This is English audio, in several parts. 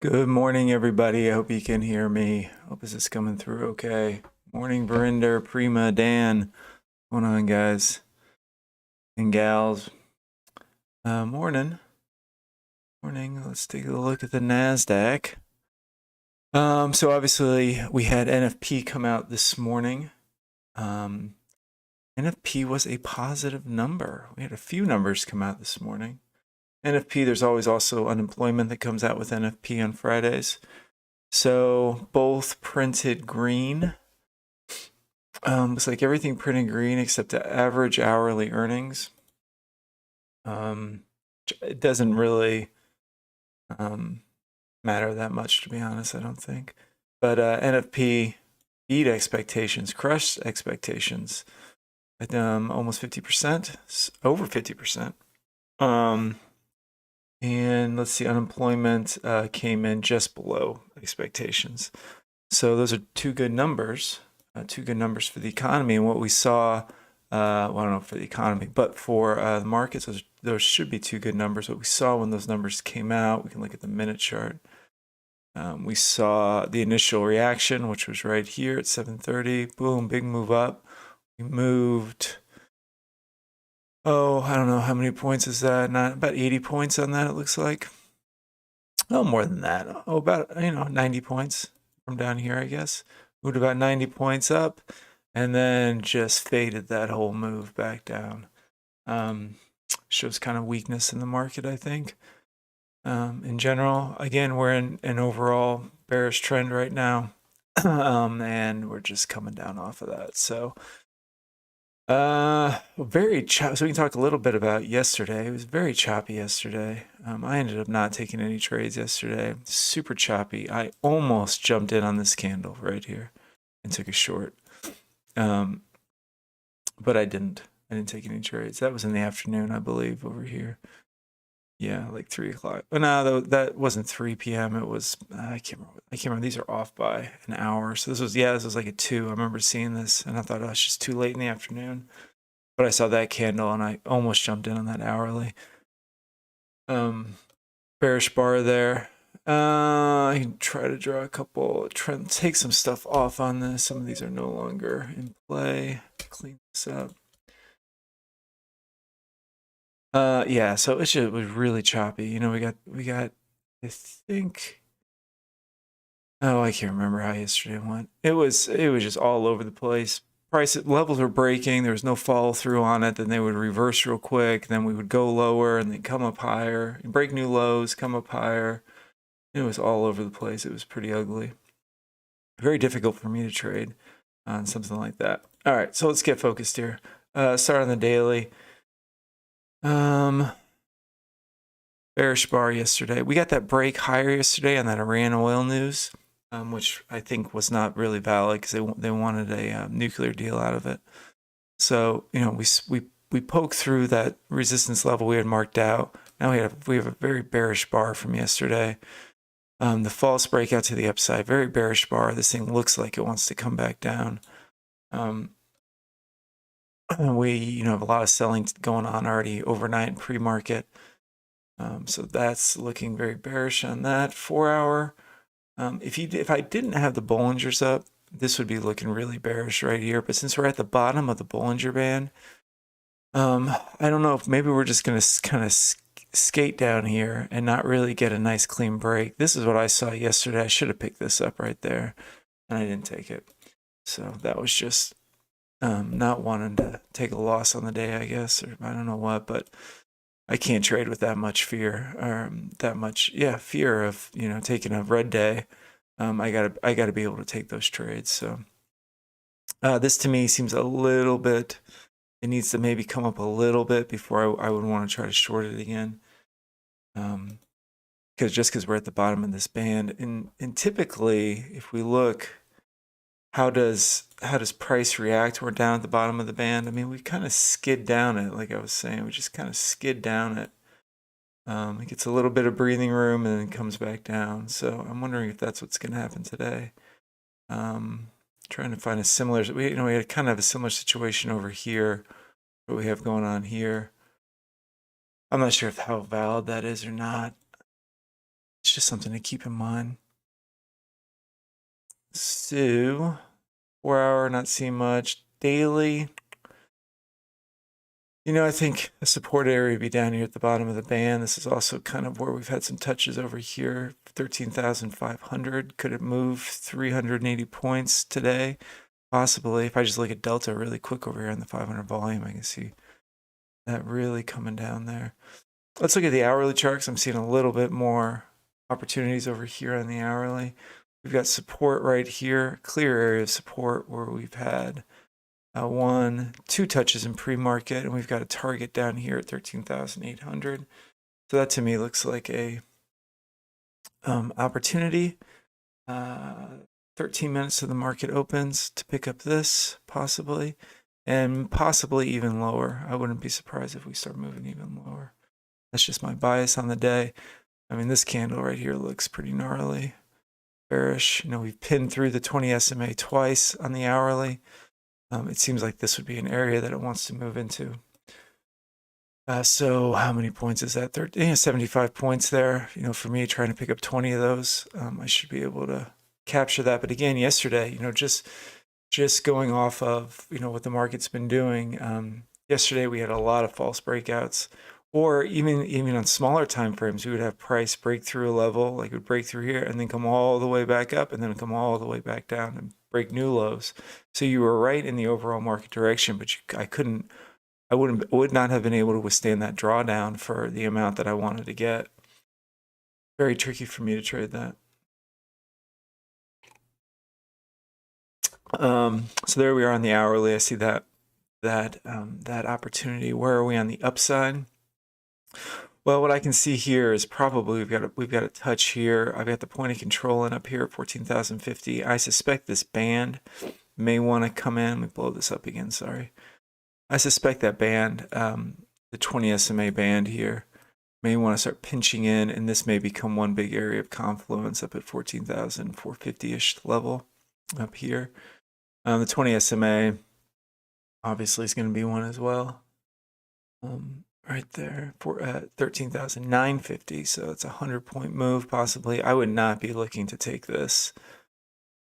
Good morning, everybody. I hope you can hear me. Hope this is coming through okay. Morning, Verinder, Prima, Dan. What's going on, guys and gals? Morning. Morning. Let's take a look at the Nasdaq. So obviously we had NFP come out this morning. NFP was a positive number. We had a few numbers come out this morning. NFP, there's always also unemployment that comes out with NFP on Fridays. So both printed green. Looks like everything printed green except the average hourly earnings. It doesn't really matter that much, to be honest, I don't think. But NFP beat expectations, crushed expectations at almost 50%, over 50%. And let's see, unemployment came in just below expectations. So those are two good numbers for the economy. And what we saw, well, I don't know for the economy, but for the markets, those should be two good numbers. What we saw when those numbers came out, we can look at the minute chart. We saw the initial reaction, which was right here at 7:30. Boom, big move up. We moved, I don't know how many points is that? Not about 80 points on that, it looks like. Oh, more than that. Oh, about 90 points from down here, I guess. Moved about 90 points up and then just faded that whole move back down. Shows kind of weakness in the market, I think. In general, again, we're in an overall bearish trend right now, and we're just coming down off of that. So, very choppy. So we can talk a little bit about yesterday. It was very choppy yesterday. I ended up not taking any trades yesterday. Super choppy. I almost jumped in on this candle right here and took a short. But I didn't. I didn't take any trades. That was in the afternoon, I believe, over here. Yeah, like 3 o'clock. But no, that wasn't 3 p.m. It was, I can't remember. These are off by an hour. So this was like a 2. I remember seeing this and I thought, oh, it's just too late in the afternoon. But I saw that candle and I almost jumped in on that hourly. Bearish bar there. I can try to draw a couple, take some stuff off on this. Some of these are no longer in play. Clean this up. Yeah, so it was really choppy. We got, I think, oh, I can't remember how yesterday went. It was just all over the place. Price levels were breaking. There was no follow through on it. Then they would reverse real quick. Then we would go lower and then come up higher and break new lows, come up higher. It was all over the place. It was pretty ugly. Very difficult for me to trade on something like that. All right, so let's get focused here. Start on the daily. Bearish bar yesterday. We got that break higher yesterday on that Iran oil news, which I think was not really valid because they wanted a nuclear deal out of it. So we poked through that resistance level we had marked out. Now we have a very bearish bar from yesterday. The false breakout to the upside, very bearish bar. This thing looks like it wants to come back down. We have a lot of selling going on already overnight in pre-market. So that's looking very bearish on that 4-hour. If I didn't have the Bollingers up, this would be looking really bearish right here. But since we're at the bottom of the Bollinger Band, I don't know if maybe we're just going to kind of skate down here and not really get a nice clean break. This is what I saw yesterday. I should have picked this up right there, and I didn't take it. So that was just not wanting to take a loss on the day, I guess, or I don't know what, but I can't trade with that much fear, or fear of taking a red day. I gotta be able to take those trades. So this to me seems a little bit. It needs to maybe come up a little bit before I would want to try to short it again. Because we're at the bottom of this band, and typically if we look, how does price react? We're down at the bottom of the band. I mean, we kind of skid down it, like I was saying. We just kind of skid down it. It gets a little bit of breathing room and then comes back down. So I'm wondering if that's what's going to happen today. Trying to find a similar. We had kind of a similar situation over here. What we have going on here. I'm not sure how valid that is or not. It's it's just something to keep in mind. So 4-hour, not seeing much. Daily, you know, I think the support area would be down here at the bottom of the band. This is also kind of where we've had some touches over here. 13,500. Could it move 380 points today? Possibly. If I just look at Delta really quick over here on the 500 volume, I can see that really coming down there. Let's look at the hourly charts. I'm seeing a little bit more opportunities over here on the hourly. We've got support right here, clear area of support where we've had 1, 2 touches in pre-market, and we've got a target down here at 13,800. So that to me looks like a opportunity. 13 minutes to the market opens to pick up this, possibly, and possibly even lower. I wouldn't be surprised if we start moving even lower. That's just my bias on the day. I mean, this candle right here looks pretty gnarly, bearish. You know, we've pinned through the 20 SMA twice on the hourly. It seems like this would be an area that it wants to move into. So how many points is that? 75 points there. You know, for me, trying to pick up 20 of those, I should be able to capture that. But again, yesterday, you know, just going off of, you know, what the market's been doing. Yesterday, we had a lot of false breakouts, or even on smaller time frames, we would have price break through a level, like it would break through here and then come all the way back up and then come all the way back down and break new lows. So you were right in the overall market direction, but I would not have been able to withstand that drawdown for the amount that I wanted to get. Very tricky for me to trade that. So there we are on the hourly. I see that opportunity. Where are we on the upside? Well, what I can see here is probably we've got a touch here. I've got the point of control in up here at 14,050. I suspect this band may want to come in. Let me blow this up again. Sorry. I suspect that band, the 20 SMA band here, may want to start pinching in, and this may become one big area of confluence up at 14,450-ish level up here. The 20 SMA obviously is going to be one as well. Right there for 13,950. So it's a 100-point move possibly. I would not be looking to take this.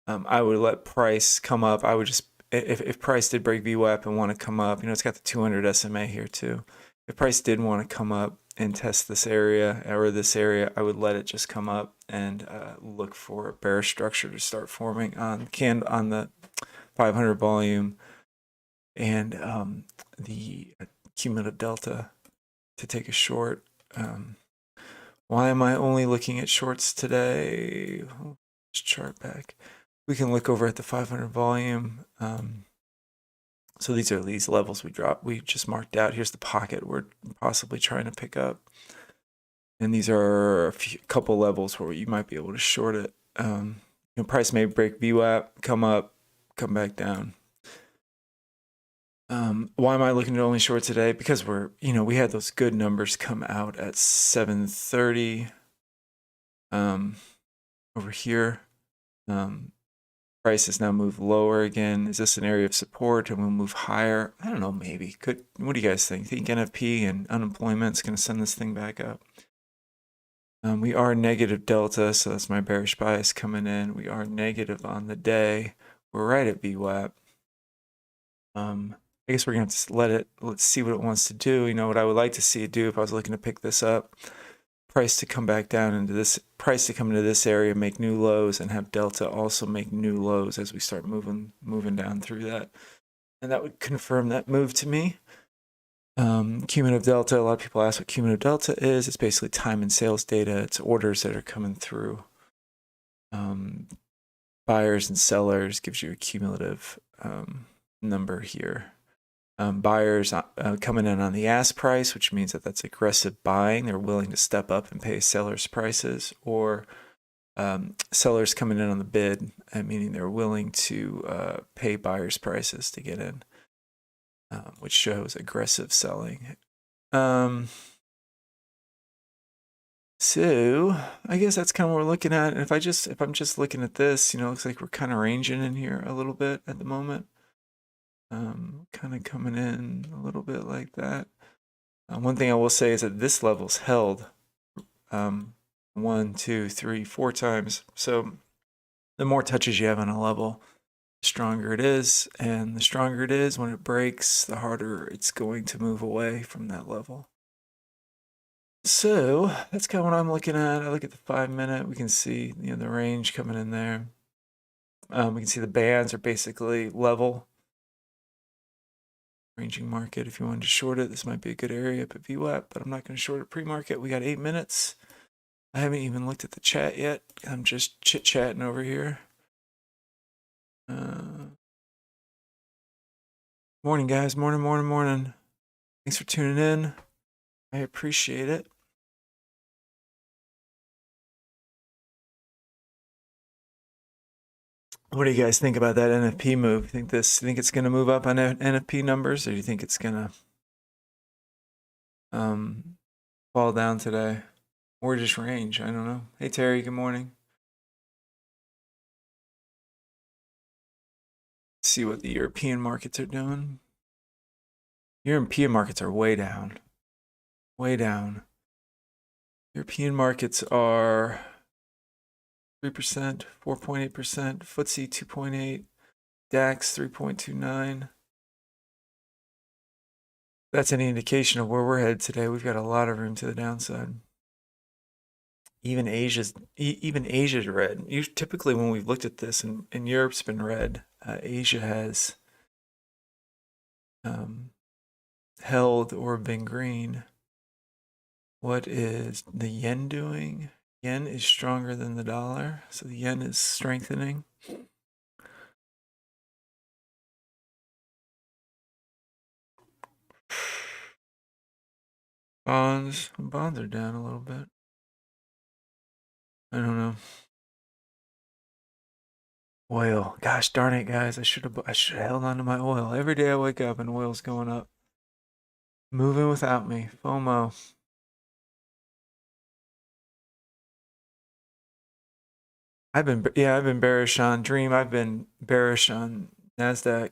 I would let price come up. I would just, if price did break VWAP and want to come up, you know, it's got the 200 SMA here too. If price did want to come up and test this area or this area, I would let it just come up and look for a bearish structure to start forming on the 500 volume and the cumulative delta to take a short. Why am I only looking at shorts today? Let's chart back. We can look over at the 500 volume. So these are these levels we just marked out. Here's the pocket we're possibly trying to pick up. And these are a couple levels where you might be able to short it. You know, price may break VWAP, come up, come back down. Why am I looking to only short today? Because we had those good numbers come out at 7:30 over here. Price has now moved lower again. Is this an area of support and we'll move higher? I don't know, maybe. What do you guys think? Think NFP and unemployment is going to send this thing back up? We are negative delta, so that's my bearish bias coming in. We are negative on the day. We're right at VWAP. I guess we're going to have to let's see what it wants to do. You know, what I would like to see it do if I was looking to pick this up, price to come back down into this, price to come into this area, make new lows, and have delta also make new lows as we start moving down through that. And that would confirm that move to me. Cumulative delta, a lot of people ask what cumulative delta is. It's basically time and sales data. It's orders that are coming through. Buyers and sellers gives you a cumulative number here. Buyers coming in on the ask price, which means that that's aggressive buying. They're willing to step up and pay sellers' prices, or sellers coming in on the bid, meaning they're willing to pay buyers' prices to get in, which shows aggressive selling. So I guess that's kind of what we're looking at. And if I'm just looking at this, you know, it looks like we're kind of ranging in here a little bit at the moment. Kind of coming in a little bit like that. One thing I will say is that this level's held 1, 2, 3, 4 times. So the more touches you have on a level, the stronger it is. And the stronger it is, when it breaks, the harder it's going to move away from that level. So that's kind of what I'm looking at. I look at the 5-minute. We can see, the range coming in there. We can see the bands are basically level. Ranging market. If you wanted to short it, this might be a good area up at VWAP, but I'm not going to short it pre-market. We got 8 minutes. I haven't even looked at the chat yet. I'm just chit-chatting over here. Morning, guys. Morning. Thanks for tuning in. I appreciate it. What do you guys think about that NFP move? Think it's going to move up on NFP numbers, or do you think it's going to fall down today, or just range? I don't know. Hey Terry, good morning. Let's see what the European markets are doing. European markets are way down. Way down. European markets are 3%, 4.8%, FTSE 2.8, DAX 3.29. That's any indication of where we're headed today. We've got a lot of room to the downside. Even Asia's red. Typically, when we've looked at this, and Europe's been red, Asia has held or been green. What is the yen doing? Yen is stronger than the dollar, so the yen is strengthening. Bonds are down a little bit. I don't know. Oil. Gosh darn it, guys. I should have held on to my oil. Every day I wake up and oil's going up. Moving without me. FOMO. I've been bearish on Dream. I've been bearish on Nasdaq.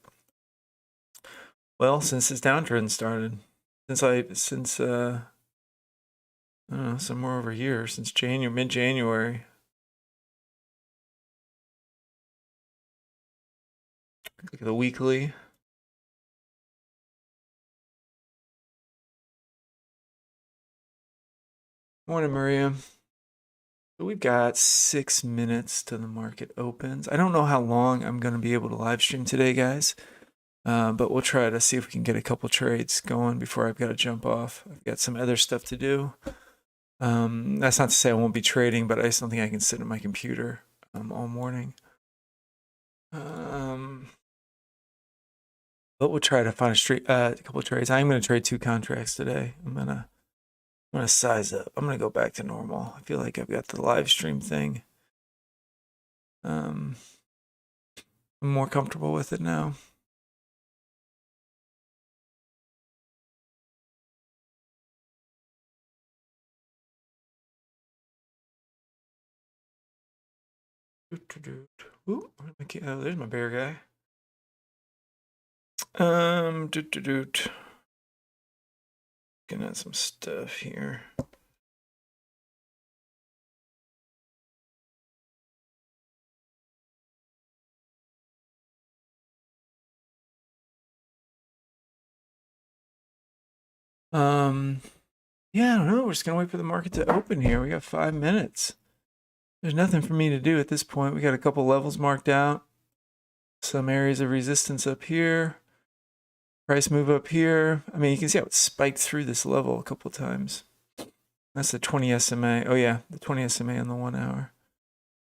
Well, since this downtrend started. Since I don't know, somewhere over here, since mid-January. Look at the weekly. Morning, Maria. So we've got 6 minutes till the market opens. I don't know how long I'm going to be able to live stream today, guys. But we'll try to see if we can get a couple trades going before I've got to jump off. I've got some other stuff to do. That's not to say I won't be trading, but I just don't think I can sit at my computer all morning. But we'll try to find a couple trades. I'm going to trade 2 contracts today. I'm gonna size up. I'm gonna go back to normal. I feel like I've got the live stream thing. I'm more comfortable with it now. Ooh, oh, there's my bear guy. Looking at some stuff here. Yeah, I don't know. We're just gonna wait for the market to open here. We got 5 minutes. There's nothing for me to do at this point. We got a couple levels marked out. Some areas of resistance up here. Price move up here. I mean, you can see how it spiked through this level a couple times. That's the 20 SMA. Oh yeah, the 20 SMA on the 1 hour.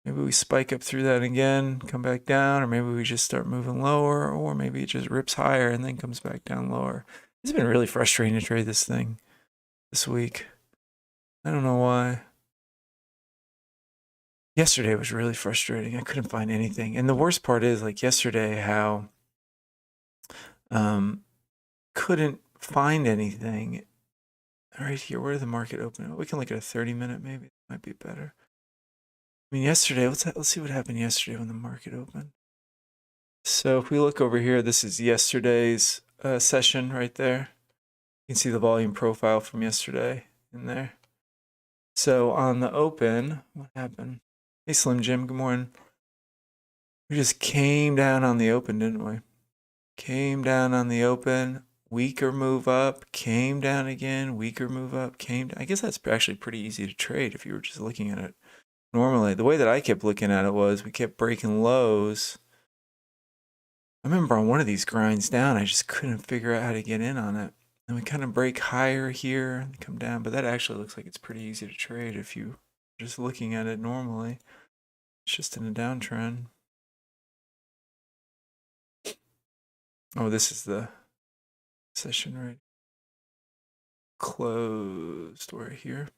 Maybe we spike up through that again, come back down, or maybe we just start moving lower, or maybe it just rips higher and then comes back down lower. It's been really frustrating to trade this thing this week. I don't know why. Yesterday was really frustrating. I couldn't find anything. And the worst part is, like yesterday, how couldn't find anything. Right here, where did the market open? We can look at a 30-minute maybe. It might be better. I mean, yesterday, let's see what happened yesterday when the market opened. So if we look over here, this is yesterday's session right there. You can see the volume profile from yesterday in there. So on the open, what happened? Hey, Slim Jim, good morning. We just came down on the open, didn't we? Came down on the open, weaker move up, came down again, weaker move up, came down. I guess that's actually pretty easy to trade if you were just looking at it normally. The way that I kept looking at it was we kept breaking lows. I remember on one of these grinds down, I just couldn't figure out how to get in on it. And we kind of break higher here and come down, but that actually looks like it's pretty easy to trade if you just looking at it normally. It's just in a downtrend. Oh, this is the session right closed right here.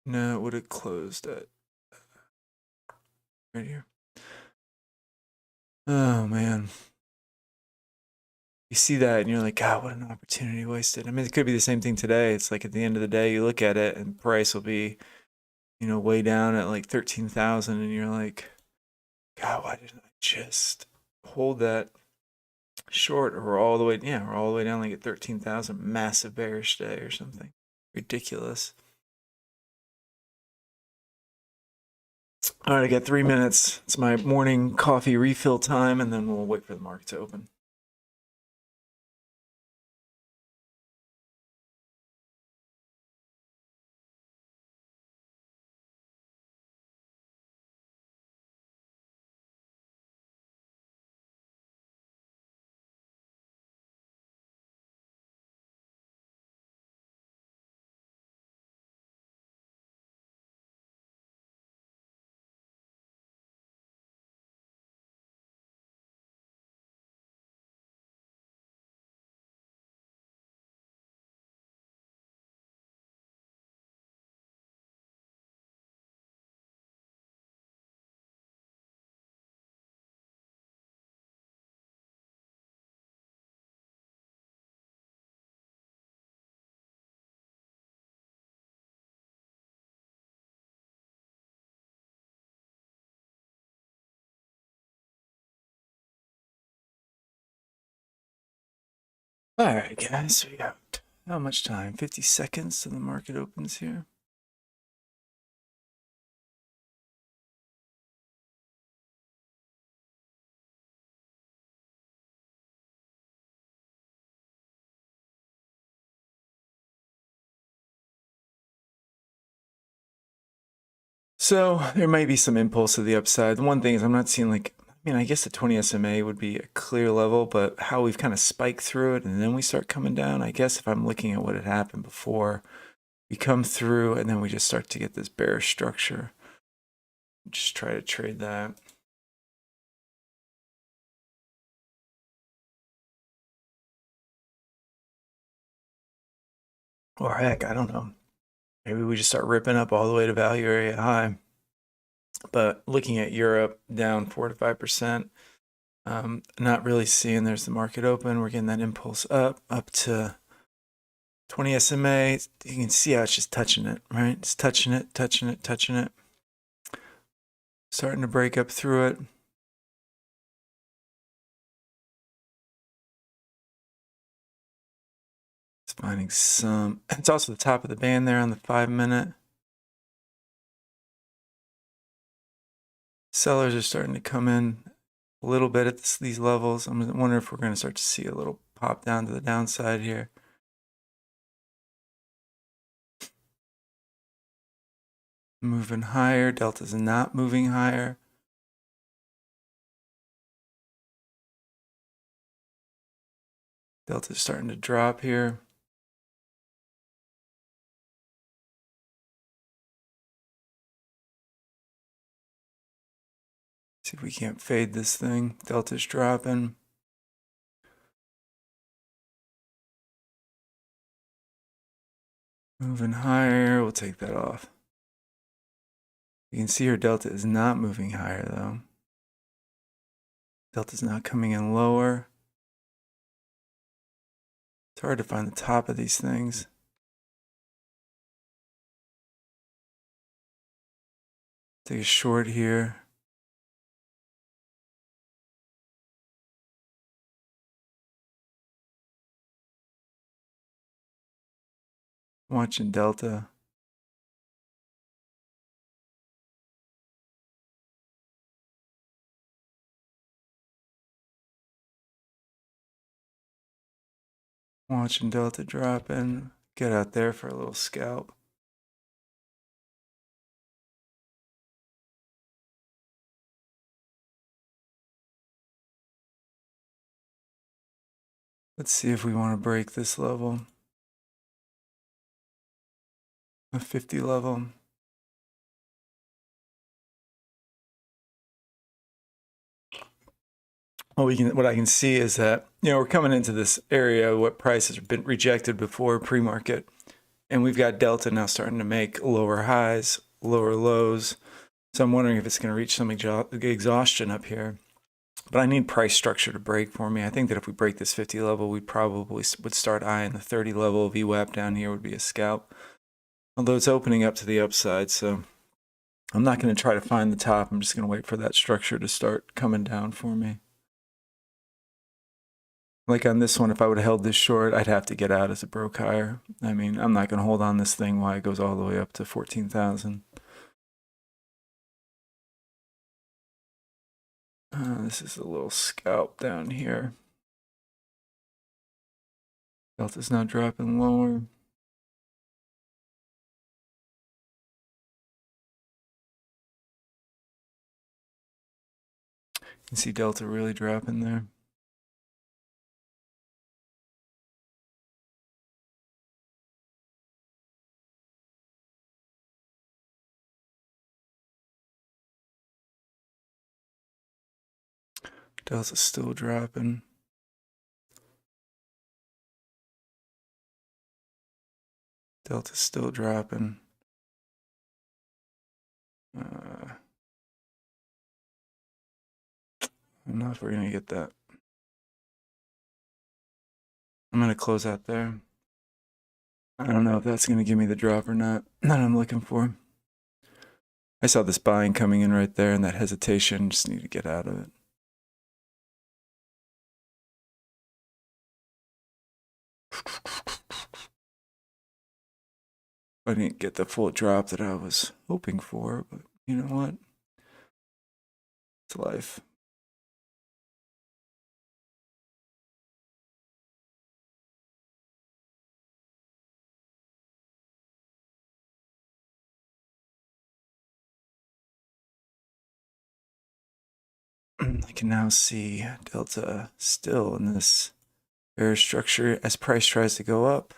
No, it would have closed at right here. Oh man. You see that and you're like, God, what an opportunity wasted. I mean, it could be the same thing today. It's like at the end of the day, you look at it and price will be, you know, way down at like 13,000 and you're like, God, why didn't I just hold that short or all the way, yeah, or all the way down like at 13,000, massive bearish day or something. Ridiculous. All right, I got 3 minutes. It's my morning coffee refill time, and then we'll wait for the market to open. All right, guys, we got how much time? 50 seconds till the market opens here. So there might be some impulse to the upside. The one thing is I'm not seeing like, I mean, I guess the 20 SMA would be a clear level, but how we've kind of spiked through it and then we start coming down, I guess if I'm looking at what had happened before, we come through and then we just start to get this bearish structure. Just try to trade that. Or heck, I don't know. Maybe we just start ripping up all the way to value area high. But looking at Europe down 4 to 5%, not really seeing there's the market open. We're getting that impulse up to 20 SMA. You can see how it's just touching it, right? It's touching it, touching it, touching it. Starting to break up through it. It's finding some. It's also the top of the band there on the 5-minute. Sellers are starting to come in a little bit at these levels. I'm wondering if we're going to start to see a little pop down to the downside here. Moving higher. Delta's not moving higher. Delta's starting to drop here. See if we can't fade this thing. Delta's dropping. Moving higher. We'll take that off. You can see her delta is not moving higher though. Delta's not coming in lower. It's hard to find the top of these things. Take a short here. Watching Delta. Watching Delta drop in. Get out there for a little scalp. Let's see if we want to break this level. A 50 level. What I can see is that, we're coming into this area, what prices have been rejected before pre-market, and we've got Delta now starting to make lower highs, lower lows. So I'm wondering if it's going to reach some exhaustion up here. But I need price structure to break for me. I think that if we break this 50 level, we probably would start eyeing the 30 level. VWAP down here would be a scalp. Although it's opening up to the upside, so I'm not going to try to find the top. I'm just going to wait for that structure to start coming down for me. Like on this one, if I would have held this short, I'd have to get out as it broke higher. I mean, I'm not going to hold on this thing while it goes all the way up to 14,000. This is a little scalp down here. Delta's now dropping lower. You can see Delta really dropping there. Delta's still dropping. Delta's still dropping. I don't know if we're going to get that. I'm going to close out there. I don't know if that's going to give me the drop or not that I'm looking for. I saw this buying coming in right there and that hesitation. Just need to get out of it. I didn't get the full drop that I was hoping for, but you know what? It's life. I can now see Delta still in this bearish structure as price tries to go up.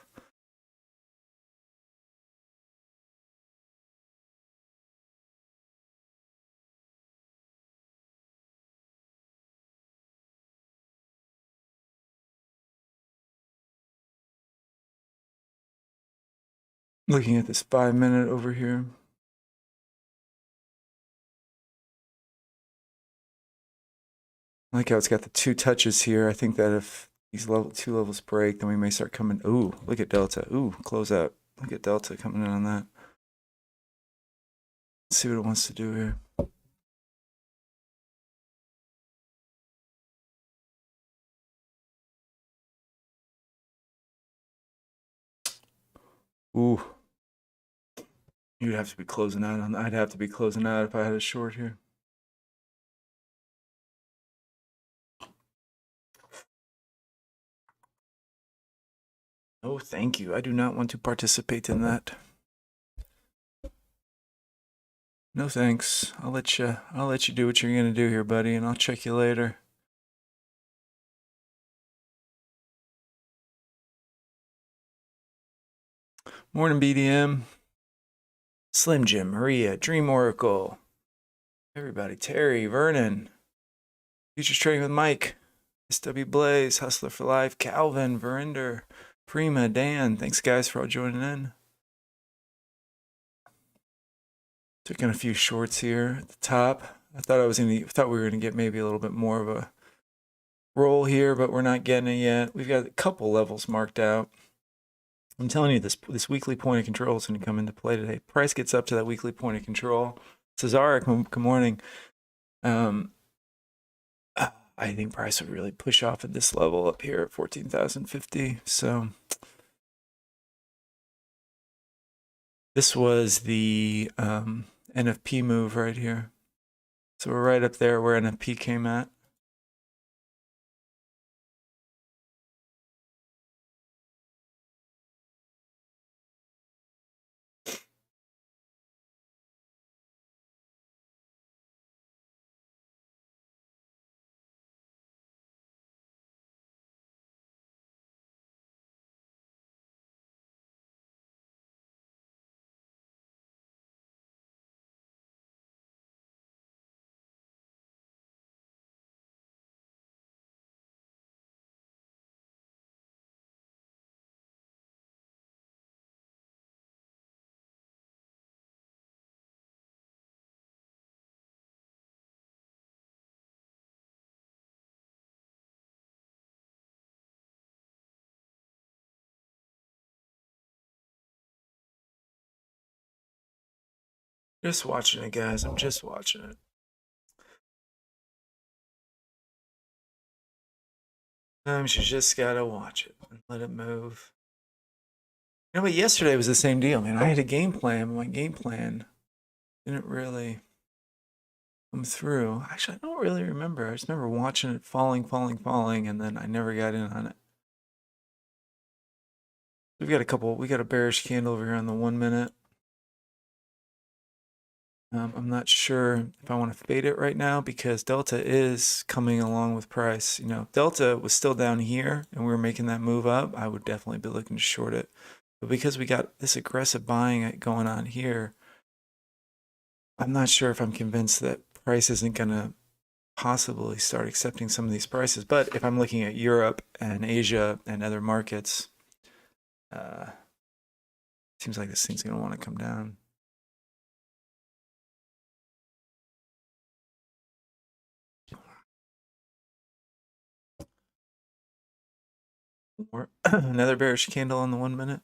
Looking at this 5-minute over here. I like how it's got the two touches here. I think that if these two levels break, then we may start coming. Ooh, look at Delta. Ooh, close out. Look at Delta coming in on that. Let's see what it wants to do here. Ooh. You'd have to be closing out on. I'd have to be closing out if I had a short here. Oh, thank you. I do not want to participate in that. No thanks. I'll let you do what you're gonna do here, buddy, and I'll check you later. Morning, BDM. Slim Jim, Maria, Dream Oracle, everybody, Terry, Vernon, Futures Trading with Mike, SW Blaze, Hustler for Life, Calvin, Verinder, Prima, Dan. Thanks, guys, for all joining in. Took in a few shorts here at the top. I thought we were gonna get maybe a little bit more of a roll here, but we're not getting it yet. We've got a couple levels marked out. I'm telling you, this weekly point of control is going to come into play today. Price gets up to that weekly point of control. Cesaric, good morning. I think price would really push off at this level up here at 14,050. So This was the NFP move right here. So we're right up there where NFP came at. Just watching it, guys. I'm just watching it. Sometimes you just gotta watch it and let it move. You know, but yesterday was the same deal, man. I had a game plan, but my game plan didn't really come through. Actually, I don't really remember. I just remember watching it falling, and then I never got in on it. We got a bearish candle over here on the 1 minute. I'm not sure if I want to fade it right now because Delta is coming along with price. You know, Delta was still down here and we were making that move up. I would definitely be looking to short it. But because we got this aggressive buying going on here, I'm not sure if I'm convinced that price isn't going to possibly start accepting some of these prices. But if I'm looking at Europe and Asia and other markets, seems like this thing's going to want to come down. Or another bearish candle on the 1 minute.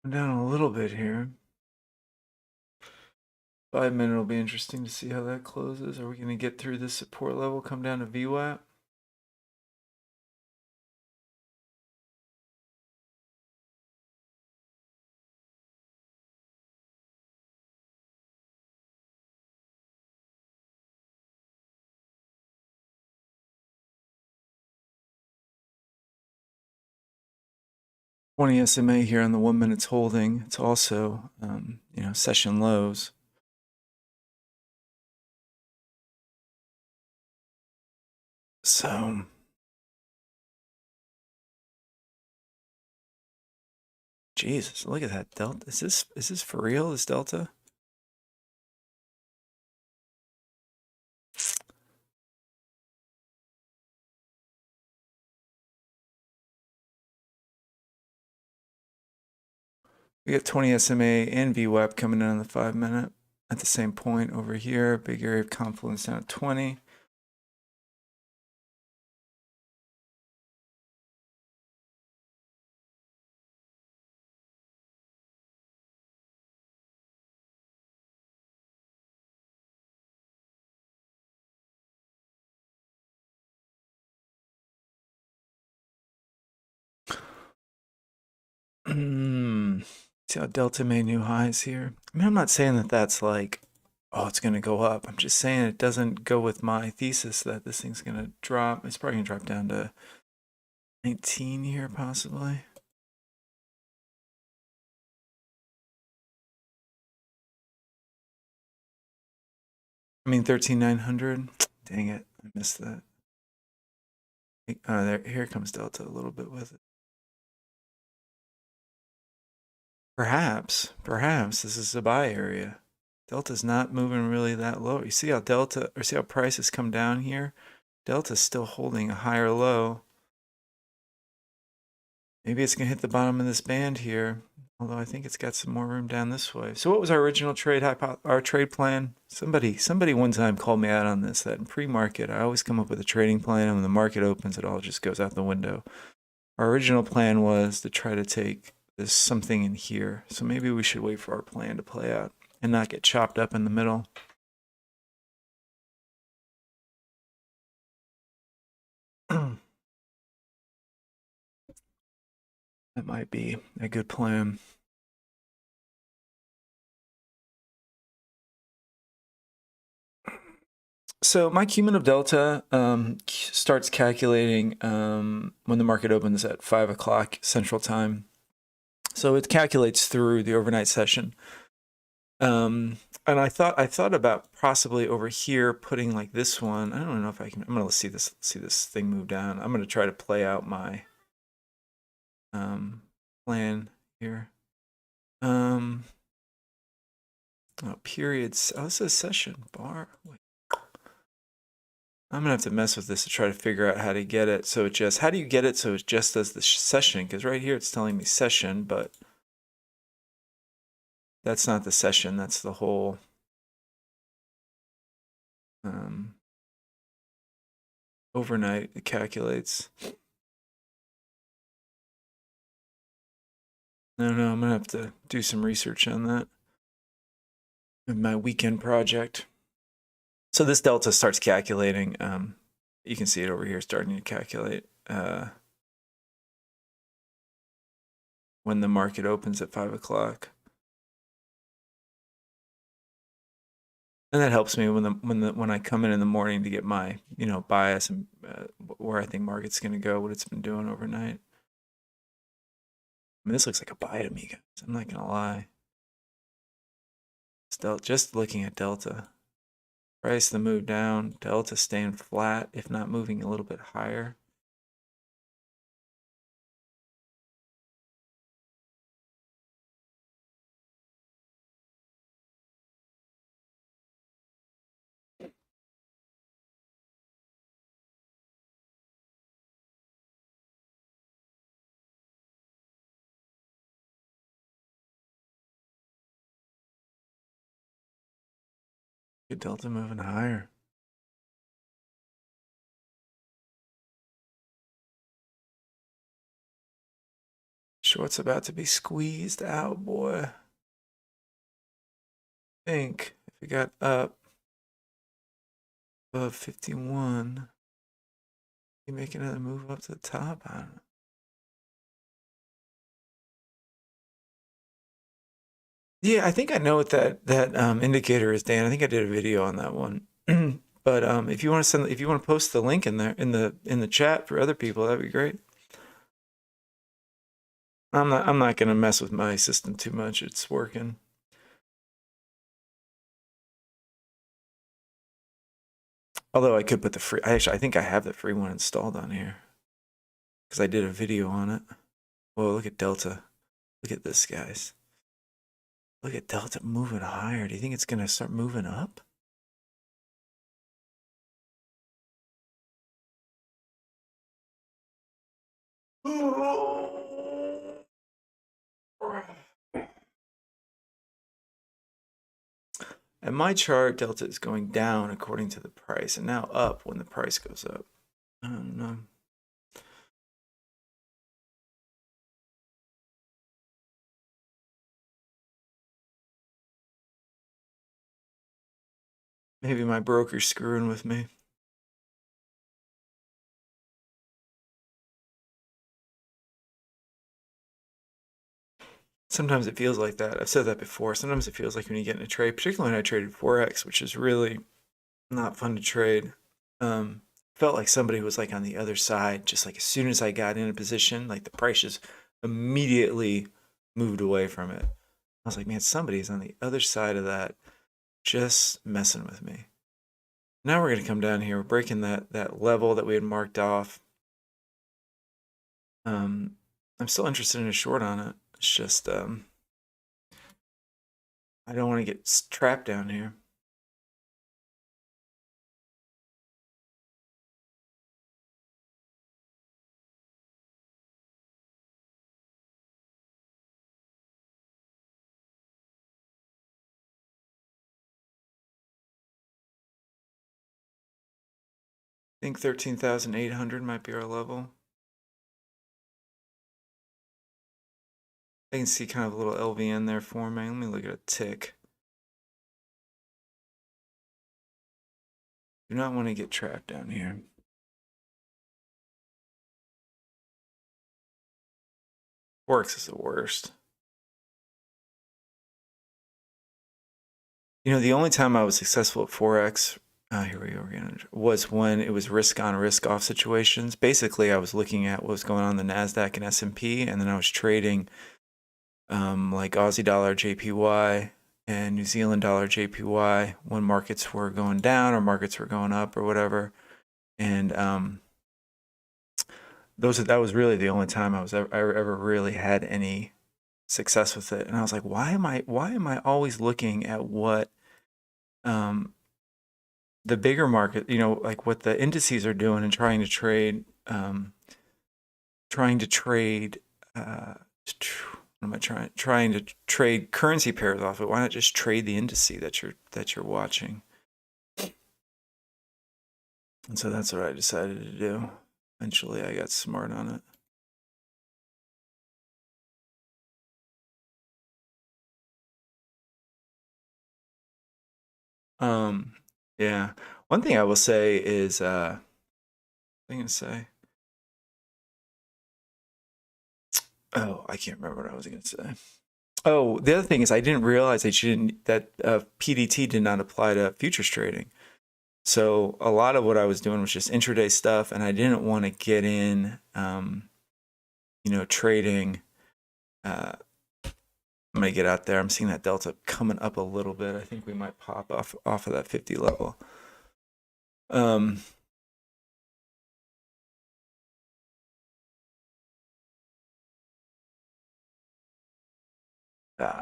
I'm down a little bit here. 5 minute will be interesting to see how that closes. Are we going to get through this support level, come down to VWAP? $20 SMA here on the 1 minute's holding. It's also, you know, session lows. So, Jesus, look at that Delta. Is this for real? This Delta? We got 20 SMA and VWAP coming in on the 5 minute at the same point over here. Big area of confluence down at 20. See how Delta made new highs here? I mean, I'm not saying that that's like, oh, it's going to go up. I'm just saying it doesn't go with my thesis that this thing's going to drop. It's probably going to drop down to 19 here, possibly. I mean, 13,900. Dang it. I missed that. Here comes Delta a little bit with it. Perhaps this is a buy area. Delta's not moving really that low. You see how see how prices come down here? Delta's still holding a higher low. Maybe it's going to hit the bottom of this band here. Although I think it's got some more room down this way. So what was our original our trade plan? Somebody one time called me out on this, that in pre-market, I always come up with a trading plan, and when the market opens, it all just goes out the window. Our original plan was to try to take this something in here. So maybe we should wait for our plan to play out and not get chopped up in the middle. That might be a good plan. So my cumulative delta starts calculating when the market opens at 5 o'clock Central Time. So it calculates through the overnight session. And I thought about possibly over here putting like this one. I don't know if I can. I'm gonna see this thing move down. I'm gonna try to play out my plan here. Periods. Oh, this is session bar. Wait. I'm gonna have to mess with this to try to figure out how to get it. So it just, how do you get it so it just does the session? Because right here it's telling me session, but that's not the session. That's the whole. Overnight it calculates. I don't know. I'm gonna have to do some research on that in my weekend project. So this delta starts calculating. You can see it over here starting to calculate when the market opens at 5 o'clock. And that helps me when I come in the morning to get my bias and where I think market's going to go, what it's been doing overnight. I mean, this looks like a buy to me, guys. I'm not going to lie. Still, just looking at delta, price the move down, delta staying flat, if not moving a little bit higher. Good delta moving higher. Short's about to be squeezed out, boy. I think if it got up above 51, you make another move up to the top. I don't know. Yeah, I think I know what that indicator is, Dan. I think I did a video on that one. But if you want to post the link in there in the chat for other people, that'd be great. I'm not gonna mess with my system too much. It's working. Although I could put the free. I think I have the free one installed on here because I did a video on it. Whoa! Look at Delta. Look at this, guys. Look at Delta moving higher. Do you think it's gonna start moving up? And my chart, delta is going down according to the price, and now up when the price goes up. I don't know. Maybe my broker's screwing with me. Sometimes it feels like that. I've said that before. Sometimes it feels like when you get in a trade, particularly when I traded Forex, which is really not fun to trade. Felt like somebody was like on the other side, just like as soon as I got in a position, like the price just immediately moved away from it. I was like, man, somebody's on the other side of that, just messing with me. Now we're going to come down here. We're breaking that level that we had marked off. I'm still interested in a short on it. It's just I don't want to get trapped down here. think 13,800 might be our level. I can see kind of a little LVN there forming. Let me look at a tick. Do not want to get trapped down here. Forex is the worst. You know, the only time I was successful at Forex, here we go again, was when it was risk on, risk off situations. Basically, I was looking at what was going on in the Nasdaq and S&P, and then I was trading like Aussie dollar JPY and New Zealand dollar JPY when markets were going down or markets were going up or whatever. And that was really the only time I ever really had any success with it. And I was like, why am I always looking at what the bigger market, you know, like what the indices are doing and trying to trade what am I trying to trade currency pairs off it? Why not just trade the indice that you're watching? And so that's what I decided to do. Eventually I got smart on it. Yeah. One thing I will say is what am I gonna say? Oh, I can't remember what I was gonna say. Oh, the other thing is I didn't realize that PDT did not apply to futures trading. So a lot of what I was doing was just intraday stuff, and I didn't want to get in, you know, trading. I'm gonna get out there. I'm seeing that delta coming up a little bit. I think we might pop off of that 50 level.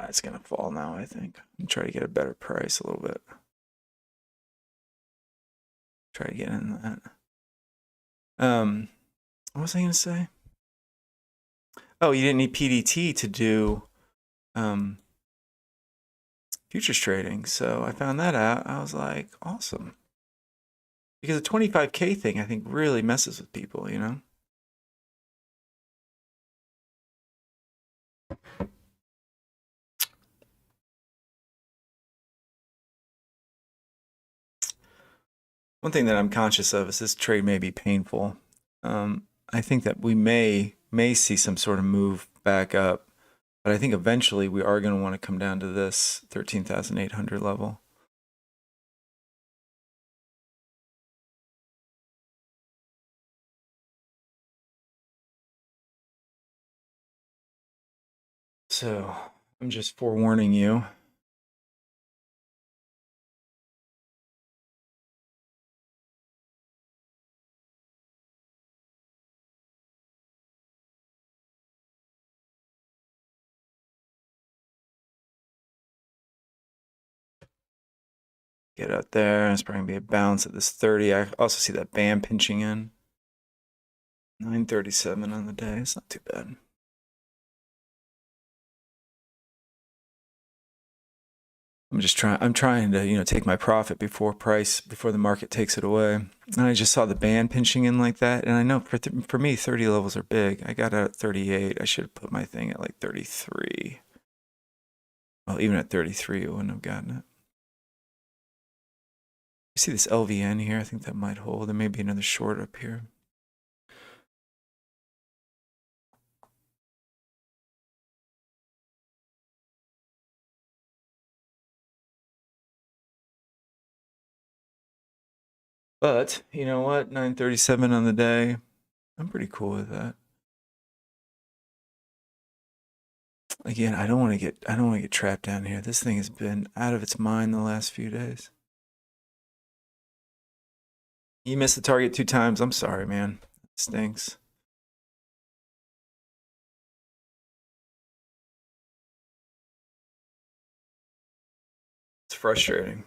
It's gonna fall now, I think. I'm trying to get a better price a little bit. Try to get in that. What was I gonna say? Oh, you didn't need PDT to do futures trading. So I found that out. I was like, awesome. Because the 25K thing, I think, really messes with people, you know? One thing that I'm conscious of is this trade may be painful. I think that we may see some sort of move back up, but I think eventually we are going to want to come down to this 13,800 level. So I'm just forewarning you. Get out there. It's probably going to be a bounce at this 30. I also see that band pinching in. 937 on the day. It's not too bad. I'm trying to, you know, take my profit before the market takes it away. And I just saw the band pinching in like that. And I know for me, 30 levels are big. I got out at 38. I should have put my thing at like 33. Well, even at 33, I wouldn't have gotten it. You see this LVN here? I think that might hold. There may be another short up here. But you know what? 937 on the day. I'm pretty cool with that. Again, I don't want to get trapped down here. This thing has been out of its mind the last few days. You missed the target 2 times. I'm sorry, man. It stinks. It's frustrating.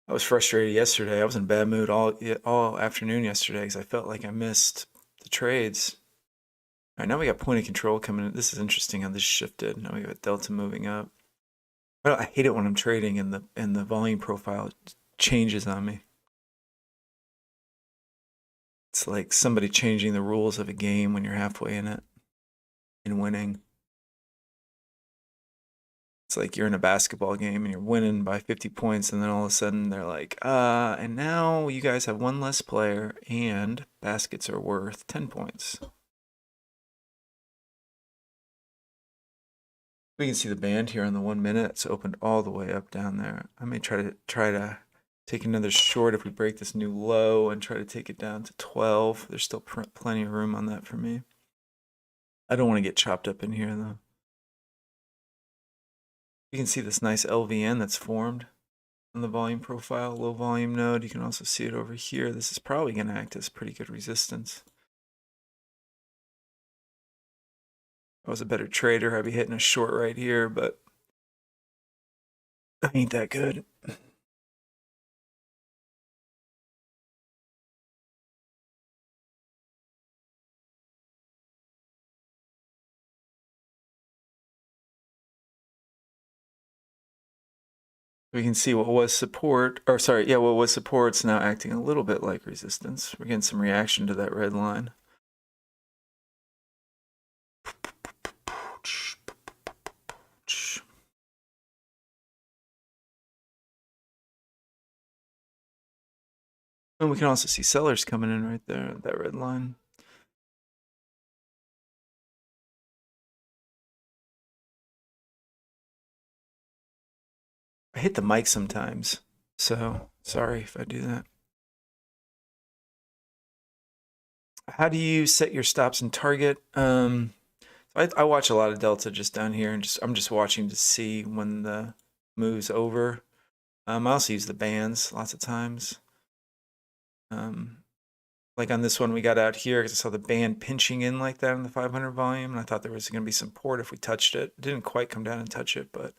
I was frustrated yesterday. I was in a bad mood all afternoon yesterday because I felt like I missed the trades. All right, now we got point of control coming in. This is interesting how this shifted. Now we got Delta moving up. I hate it when I'm trading and the volume profile changes on me. It's like somebody changing the rules of a game when you're halfway in it and winning. It's like you're in a basketball game and you're winning by 50 points, and then all of a sudden they're like, and now you guys have one less player and baskets are worth 10 points. We can see the band here on the 1 minute. It's opened all the way up down there. I may try to take another short if we break this new low and try to take it down to 12. There's still plenty of room on that for me. I don't want to get chopped up in here though. You can see this nice LVN that's formed on the volume profile, low volume node. You can also see it over here. This is probably going to act as pretty good resistance. If I was a better trader, I'd be hitting a short right here, but I ain't that good. We can see what was support, or sorry, yeah, what was support's now acting a little bit like resistance. We're getting some reaction to that red line. And we can also see sellers coming in right there at that red line. I hit the mic sometimes, so sorry if I do that. How do you set your stops and target? I watch a lot of Delta just down here, and I'm just watching to see when the move's over. I also use the bands lots of times. Like on this one we got out here because I saw the band pinching in like that in the 500 volume, and I thought there was going to be some support if we touched it. It didn't quite come down and touch it, but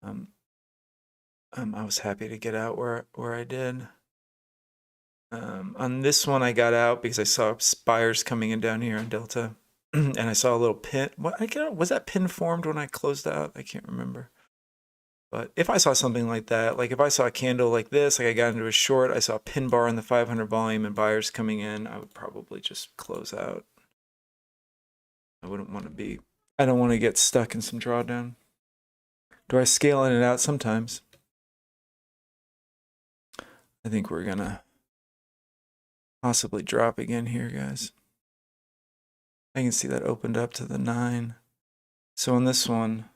I was happy to get out where I did. On this one I got out because I saw buyers coming in down here in Delta, and I saw a little pin. Was that pin formed when I closed out? I can't remember. But if I saw something like that, like if I saw a candle like this, like I got into a short, I saw a pin bar in the 500 volume and buyers coming in, I would probably just close out. I wouldn't want to be, I don't want to get stuck in some drawdown. Do I scale in and out sometimes? I think we're going to possibly drop again here, guys. I can see that opened up to the 9. So on this one,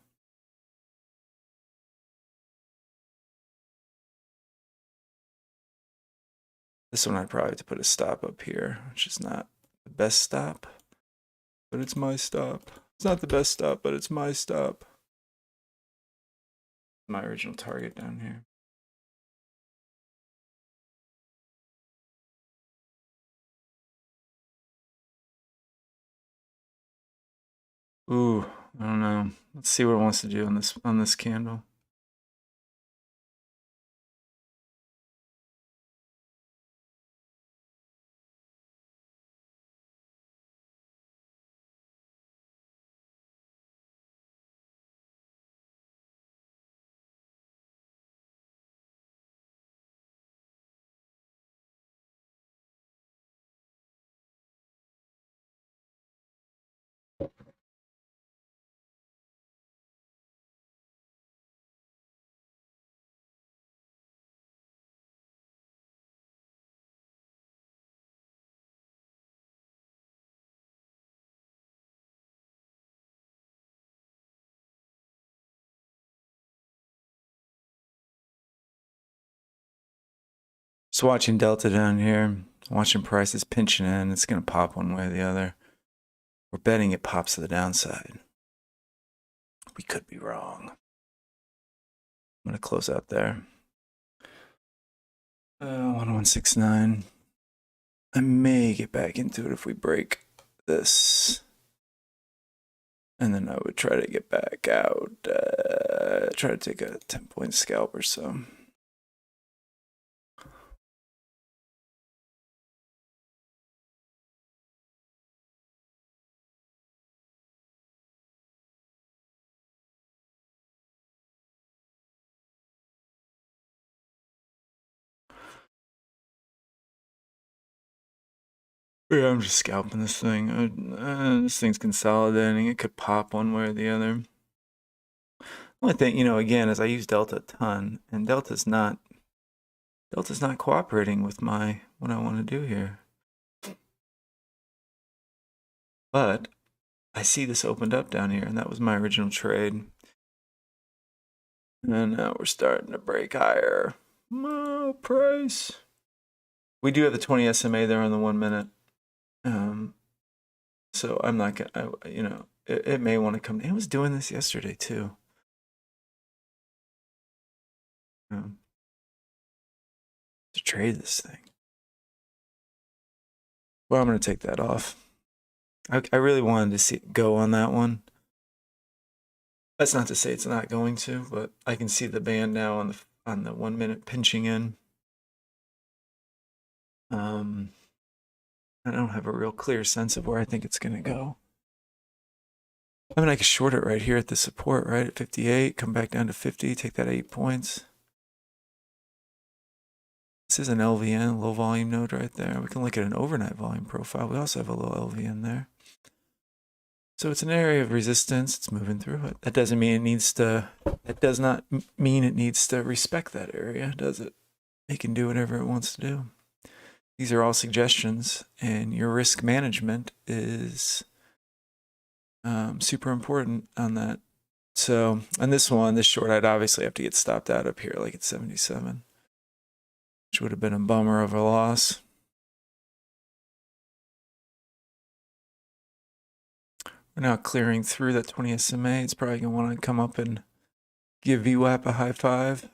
I'd probably have to put a stop up here, which is not the best stop, but it's my stop. It's not the best stop, but it's my stop. My original target down here. Ooh, I don't know. Let's see what it wants to do on this candle. Just watching Delta down here, watching prices pinching in. It's going to pop one way or the other. We're betting it pops to the downside. We could be wrong. I'm going to close out there. 1169. I may get back into it if we break this. And then I would try to get back out. Try to take a 10-point scalp or so. Yeah, I'm just scalping this thing. This thing's consolidating. It could pop one way or the other. Only thing, again, is I use Delta a ton, and Delta's not cooperating with what I want to do here. But I see this opened up down here, and that was my original trade. And now we're starting to break higher. Price. We do have the 20 SMA there on the 1 minute. So I'm not gonna, it may want to come. It was doing this yesterday too. To trade this thing. Well, I'm gonna take that off. I really wanted to see it go on that one. That's not to say it's not going to, but I can see the band now on the 1 minute pinching in. I don't have a real clear sense of where I think it's gonna go. I mean, I could short it right here at the support, right at 58, come back down to 50, take that 8 points. This is an LVN, low volume node right there. We can look at an overnight volume profile. We also have a low LVN there. So it's an area of resistance. It's moving through it. That doesn't mean it needs to, that does not mean it needs to respect that area, does it? It can do whatever it wants to do. These are all suggestions, and your risk management is super important on that. So on this one, this short, I'd obviously have to get stopped out up here like at 77, which would have been a bummer of a loss. We're now clearing through that 20 SMA. It's probably going to want to come up and give VWAP a high five.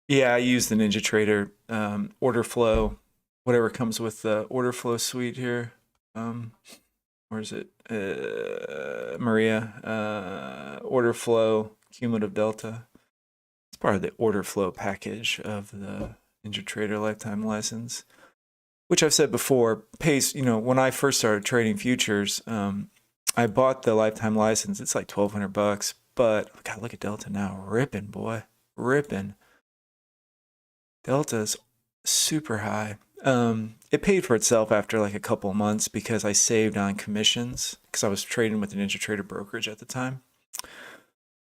Yeah, I use the NinjaTrader order flow, whatever comes with the order flow suite here. Or is it Maria? Order flow, Cumulative Delta. It's part of the order flow package of the NinjaTrader lifetime license, which I've said before pays, when I first started trading futures, I bought the lifetime license. It's like $1,200, but God, look at Delta now, ripping, boy, ripping. Delta's super high. It paid for itself after like a couple of months because I saved on commissions because I was trading with the NinjaTrader brokerage at the time,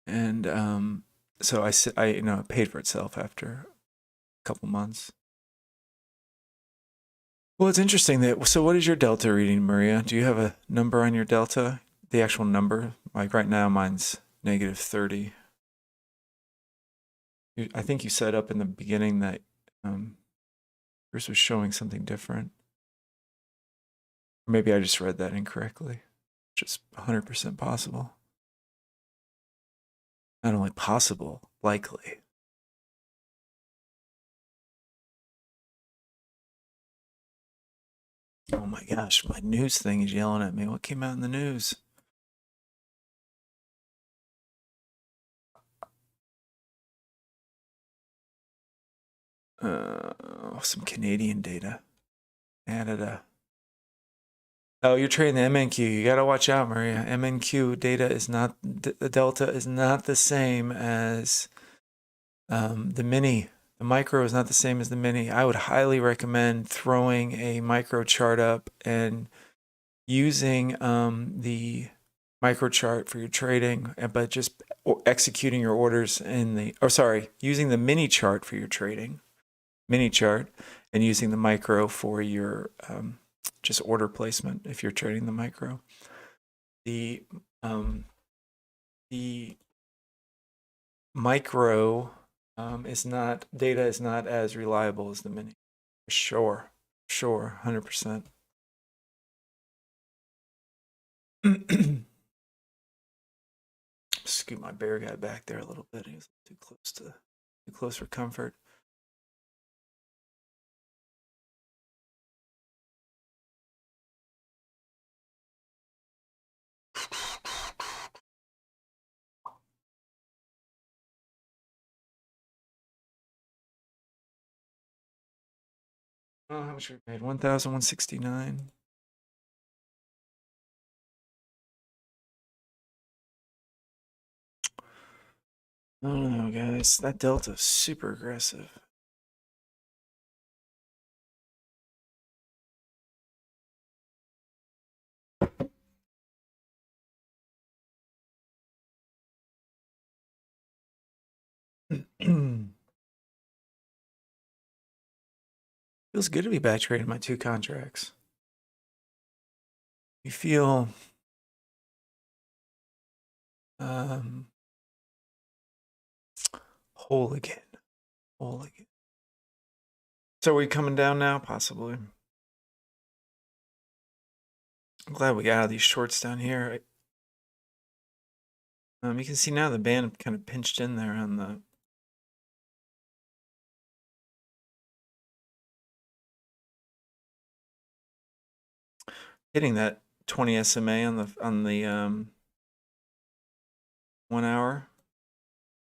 and so it paid for itself after a couple months. Well, it's interesting that. So, what is your Delta reading, Maria? Do you have a number on your Delta? The actual number? Like right now, mine's -30. I think you said up in the beginning that yours was showing something different. Or maybe I just read that incorrectly. Just 100% possible. Not only possible, likely. Oh my gosh, my news thing is yelling at me. What came out in the news? Some Canadian data. Canada. Oh, you're trading the MNQ. You gotta watch out, Maria. MNQ data is not, the Delta is not the same as the mini. The micro is not the same as the mini. I would highly recommend throwing a micro chart up and using the micro chart for your trading, but just executing your orders in the, using the mini chart for your trading, mini chart, and using the micro for your just order placement if you're trading the micro. The micro data is not as reliable as the mini. Sure, 100%. Scoot my bear guy back there a little bit. He was too close for comfort. Oh, how much we paid? 1,169. I don't know, guys. That delta is super aggressive. Feels good to be back trading my 2 contracts. You feel whole again. Whole again. So are we coming down now? Possibly. I'm glad we got out of these shorts down here. You can see now the band kind of pinched in there on the hitting that 20 SMA on the 1 hour.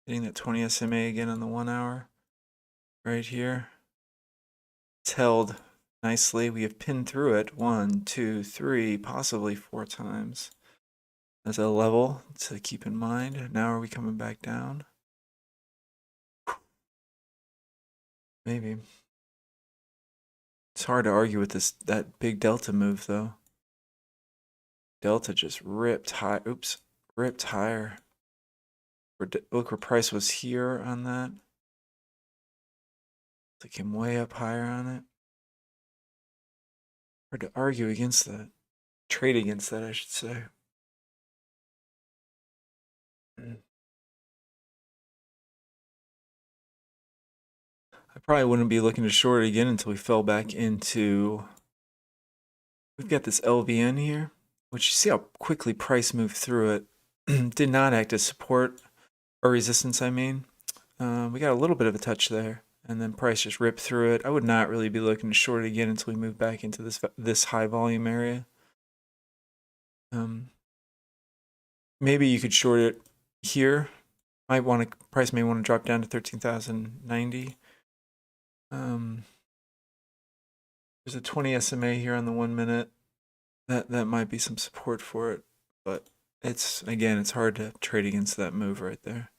Hitting that 20 SMA again on the 1 hour. Right here. It's held nicely. We have pinned through it 1, 2, 3, possibly 4 times. As a level to keep in mind. Now are we coming back down? Maybe. It's hard to argue with that big delta move though. Delta just ripped high. Oops, ripped higher. Look where price was here on that. It came way up higher on it. Hard to argue against that. Trade against that, I should say. I probably wouldn't be looking to short it again until we fell back into. We've got this LVN here, which you see how quickly price moved through it. Did not act as support or resistance, I mean. We got a little bit of a touch there, and then price just ripped through it. I would not really be looking to short it again until we move back into this high volume area. Maybe you could short it here. Price may want to drop down to 13,090. There's a 20 SMA here on the 1 minute. That might be some support for it, but it's hard to trade against that move right there.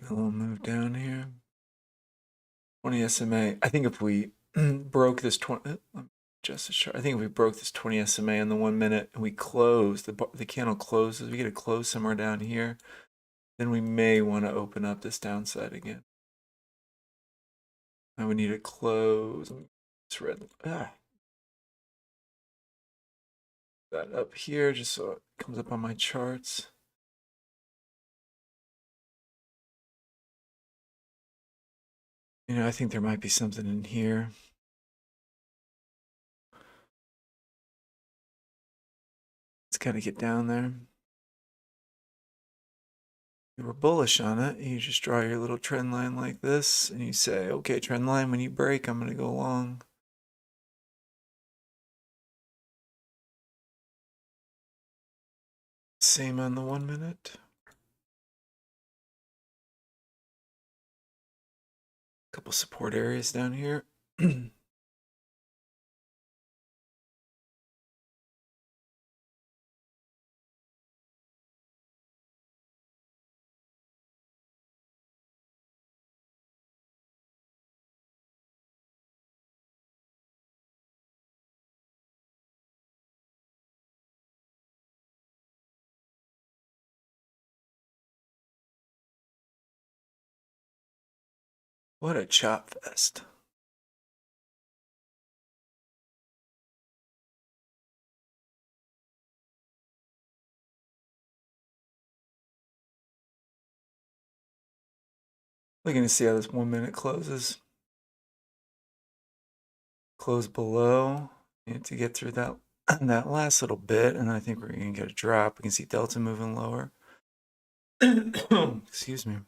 A little move down here. 20 SMA. I think if we broke this 20, just a chart. I think if we broke this 20 SMA in the 1 minute and we close, the candle closes, we get a close somewhere down here, then we may want to open up this downside again. I would need to close. It's red. That up here just so it comes up on my charts. I think there might be something in here. It's got to get down there. You were bullish on it. You just draw your little trend line like this, and you say, okay, trend line, when you break, I'm going to go long. Same on the 1 minute. Couple support areas down here. What a chop fest. Looking to see how this 1 minute closes. Close below. Need to get through that that last little bit, and I think we're gonna get a drop. We can see Delta moving lower. Excuse me.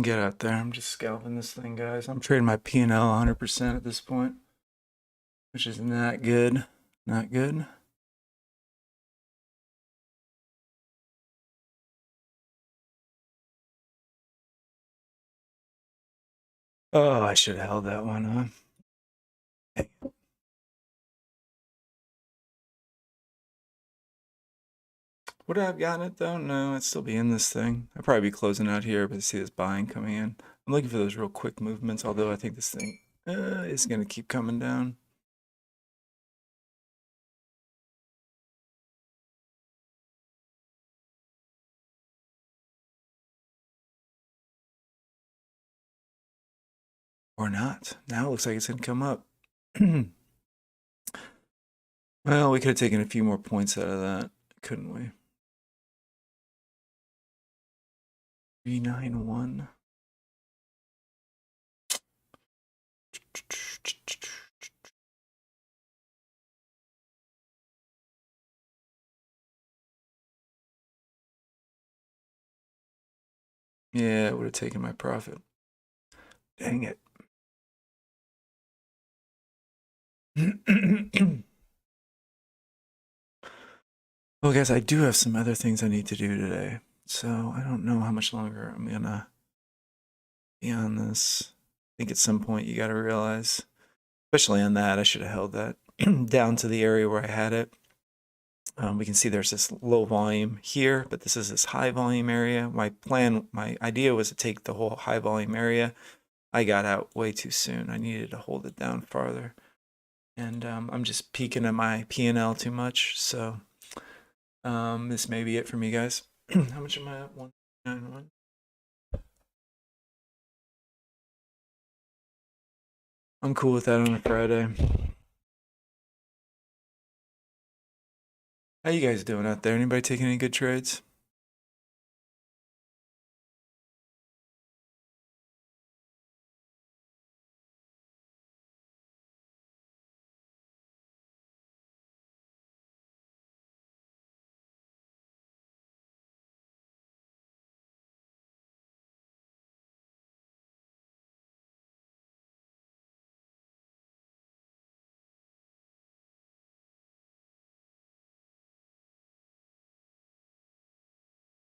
Get out there. I'm just scalping this thing, guys. I'm trading my P&L 100% at this point, which is not good. Not good. Oh, I should have held that one, huh? Hey. Would I have gotten it though? No, I'd still be in this thing. I'd probably be closing out here, but I see this buying coming in. I'm looking for those real quick movements, although I think this thing is going to keep coming down. Or not. Now it looks like it's going to come up. Well, we could have taken a few more points out of that, couldn't we? 391. Yeah, it would have taken my profit. Dang it. Well, guys, I do have some other things I need to do today. So I don't know how much longer I'm going to be on this. I think at some point you got to realize, especially on that, I should have held that down to the area where I had it. We can see there's this low volume here, but this is this high volume area. My idea was to take the whole high volume area. I got out way too soon. I needed to hold it down farther. And I'm just peeking at my P&L too much. So this may be it for me, guys. How much am I at? 191. I'm cool with that on a Friday. How you guys doing out there? Anybody taking any good trades?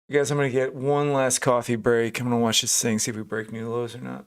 You guys, I'm gonna get one last coffee break. I'm gonna watch this thing, see if we break new lows or not.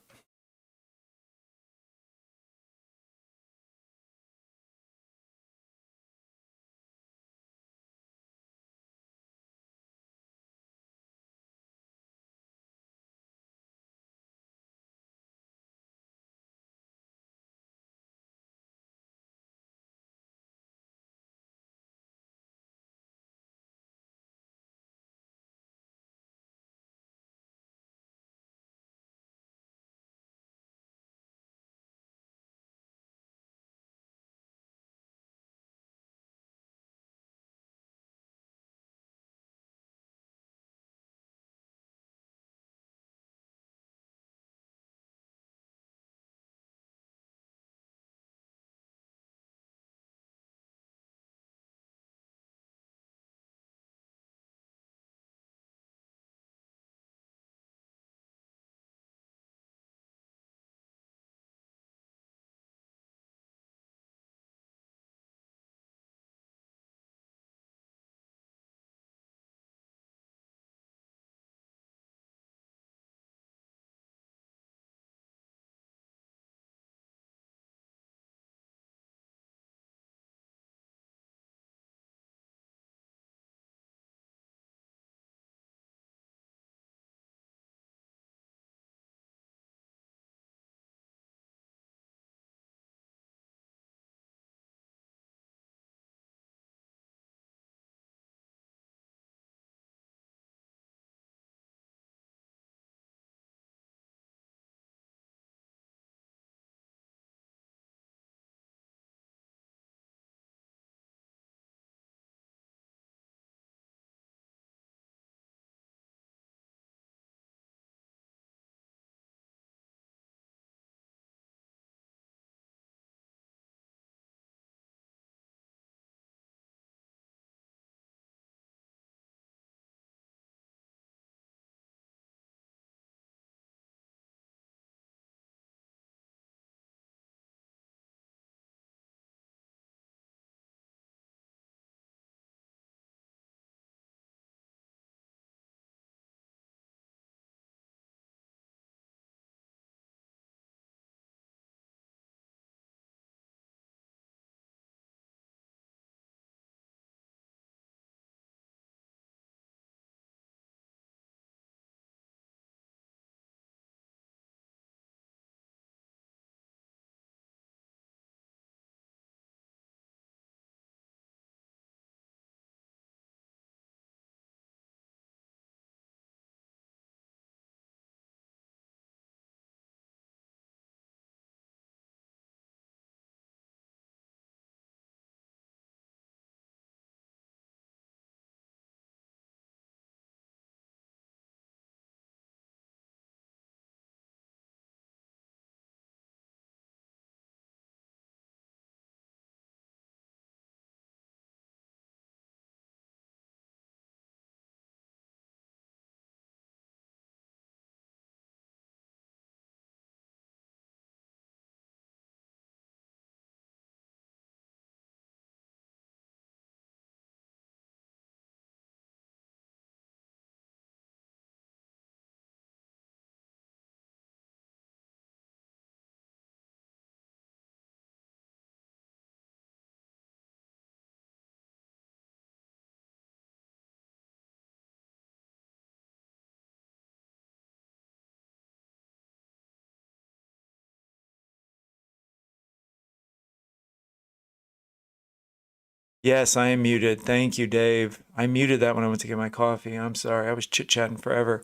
Yes, I am muted. Thank you, Dave. I muted that when I went to get my coffee. I'm sorry. I was chit-chatting forever.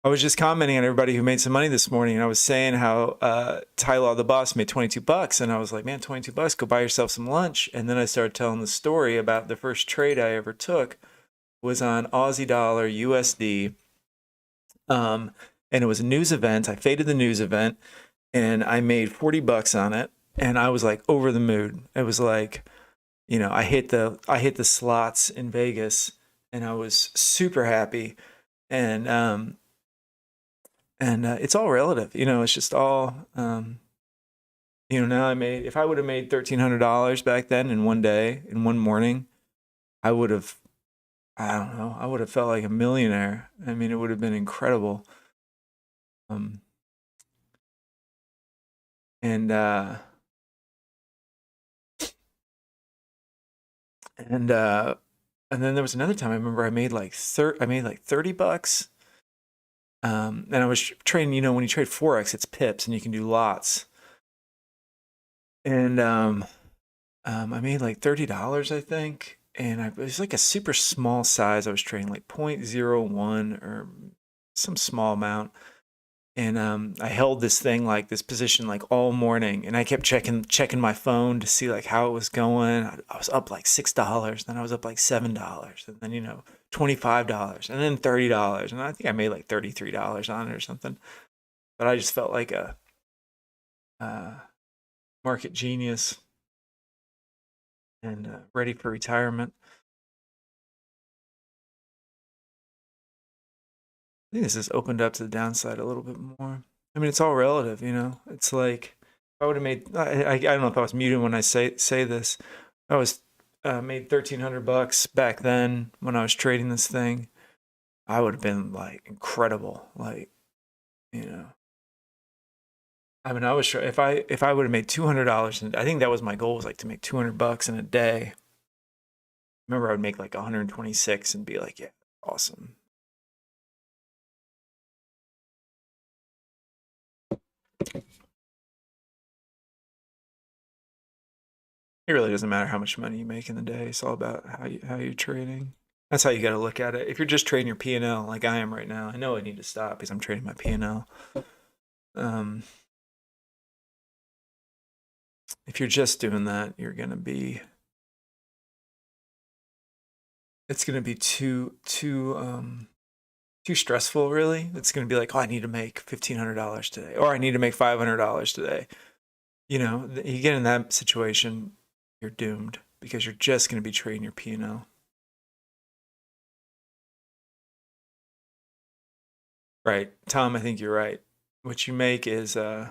I was just commenting on everybody who made some money this morning, and I was saying how Tyler the boss made 22 bucks, and I was like, man, 22 bucks, go buy yourself some lunch. And then I started telling the story about the first trade I ever took was on Aussie dollar USD. And it was a news event. I faded the news event, and I made 40 bucks on it, and I was like over the moon. It was like, I hit the slots in Vegas, and I was super happy. And it's all relative, it's just all now if I would have made $1,300 back then in one day, in one morning, I would have, I don't know, I would have felt like a millionaire. I mean, it would have been incredible. Um, and and and then there was another time I remember I made like 30 bucks. And I was trading, when you trade Forex, it's pips and you can do lots. And I made like $30, I think. And it was like a super small size. I was trading like 0.01 or some small amount. And I held this position like all morning, and I kept checking my phone to see like how it was going. I was up like $6, then I was up like $7, and then $25, and then $30, and I think I made like $33 on it or something. But I just felt like a market genius and ready for retirement. I think this has opened up to the downside a little bit more. I mean, it's all relative, It's like if I would have made. I don't know if I was muted when I say this. I was made 1,300 bucks back then when I was trading this thing. I would have been like incredible, like I mean, I was sure if I would have made $200, and I think that was my goal, was like to make 200 bucks in a day. Remember, I would make like 126 and be like, yeah, awesome. It really doesn't matter how much money you make in the day. It's all about how you're trading. That's how you got to look at it. If you're just trading your P&L like I am right now, I know I need to stop because I'm trading my P&L. If you're just doing that, it's gonna be too stressful. Really, it's gonna be like, oh, I need to make $1,500 today, or I need to make $500 today. You get in that situation, you're doomed because you're just gonna be trading your P&L. Right, Tom, I think you're right. What you make is the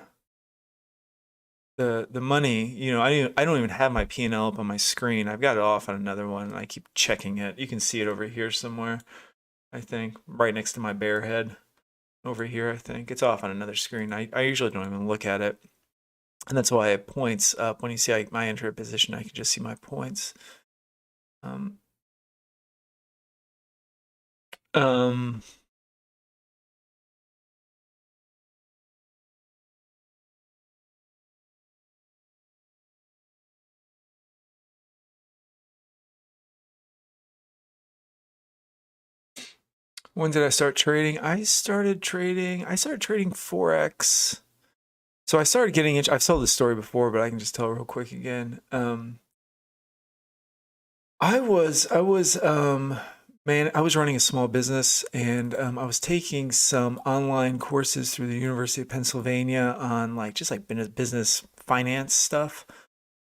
money. I don't even have my P&L up on my screen. I've got it off on another one, and I keep checking it. You can see it over here somewhere, I think, right next to my bear head over here. I think it's off on another screen. I usually don't even look at it, and that's why it points up. When you see my enter position, I can just see my points. When did I start trading? I started trading Forex. So I started getting into, I've told this story before, but I can just tell real quick again. I was running a small business, and I was taking some online courses through the University of Pennsylvania on just like business finance stuff.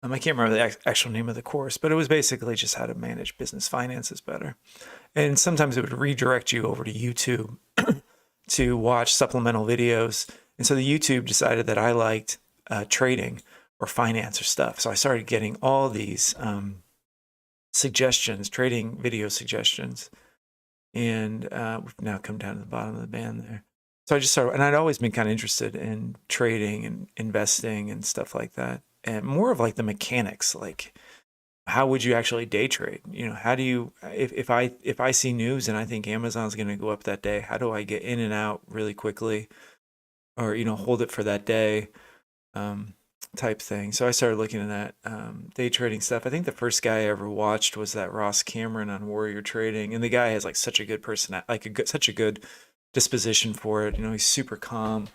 I can't remember the actual name of the course, but it was basically just how to manage business finances better. And sometimes it would redirect you over to YouTube to watch supplemental videos. And so the YouTube decided that I liked trading or finance or stuff. So I started getting all these suggestions, trading video suggestions. And we've now come down to the bottom of the band there. So I just started, and I'd always been kind of interested in trading and investing and stuff like that. And more of like the mechanics, like how would you actually day trade? How do you, if I see news and I think Amazon's going to go up that day, how do I get in and out really quickly, or hold it for that day? type thing. So I started looking at that day trading stuff. I think the first guy I ever watched was that Ross Cameron on Warrior Trading, and the guy has like such a good person, like such a good disposition for it. You know, he's super calm.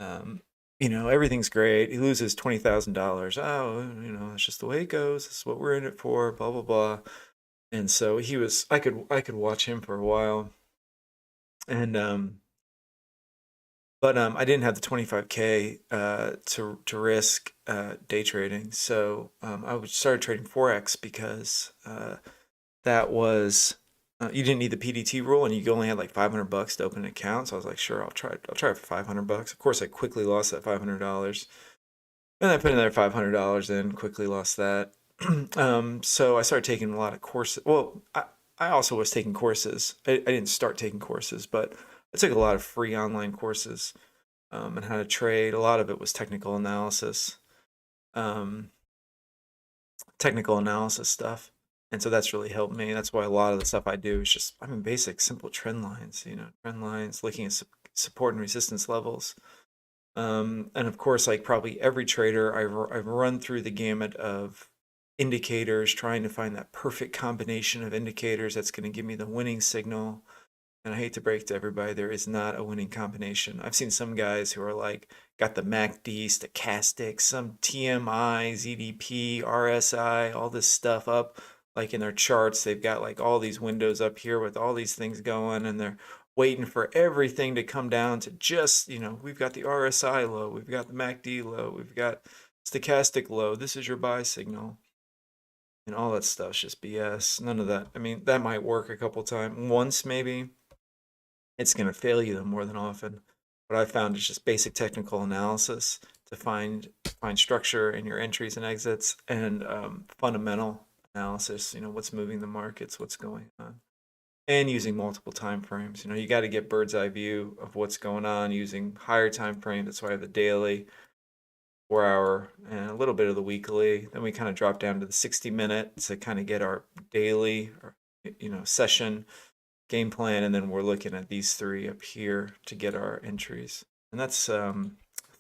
Um, you know, everything's great. He loses $20,000. Oh, you know, that's just the way it goes. This is what we're in it for. Blah blah blah. And so he was. I could watch him for a while, and but I didn't have the 25K to risk day trading, so I started trading forex because that was you didn't need the PDT rule, and you only had like $500 to open an account. So I was like, sure, I'll try for $500. Of course, I quickly lost that $500, and I put another $500 in, quickly lost that. So I started taking a lot of courses. Well, I also was taking courses. I didn't start taking courses, but I took a lot of free online courses and how to trade. A lot of it was um, technical analysis stuff. And so that's really helped me. That's why a lot of the stuff I do is just, I mean, basic, simple trend lines, you know, trend lines, looking at support and resistance levels. And of course, like probably every trader, I've run through the gamut of indicators, trying to find that perfect combination of indicators that's going to give me the winning signal. And I hate to break to everybody, there is not a winning combination. I've seen some guys who are like, got the MACD, stochastic, some TMI, ZDP, RSI, all this stuff up, like in their charts. They've got like all these windows up here with all these things going, and they're waiting for everything to come down to just, you know, we've got the RSI low, we've got the MACD low, we've got stochastic low, this is your buy signal. And all that stuff's just BS. None of that. I mean, that might work a couple times, once maybe. It's going to fail you more than often. What I found is just basic technical analysis to find structure in your entries and exits, and fundamental analysis. You know, what's moving the markets, what's going on, and using multiple time frames. You know, you got to get bird's eye view of what's going on using higher time frames. That's why I have the daily, 4 hour, and a little bit of the weekly. Then we kind of drop down to the 60-minute to kind of get our daily, you know, session game plan, and then we're looking at these three up here to get our entries. And that's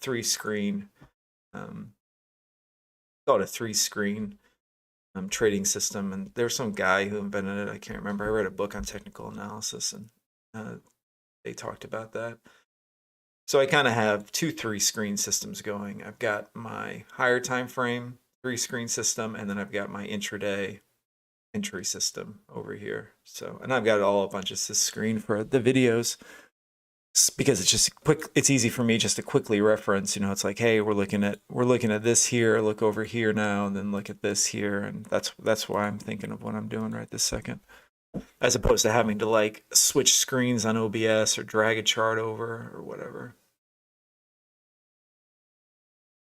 three screen, called a three screen trading system. And there's some guy who invented it. I can't remember. I read a book on technical analysis, and they talked about that. So I kind of have two three screen systems going. I've got my higher time frame three screen system, and then I've got my intraday entry system over here. So, and I've got it all up on just this screen for the videos, because it's just quick. It's easy for me just to quickly reference. You know, it's like, hey, we're looking at this here. Look over here now, and then look at this here, and that's why I'm thinking of what I'm doing right this second, as opposed to having to like switch screens on OBS or drag a chart over or whatever.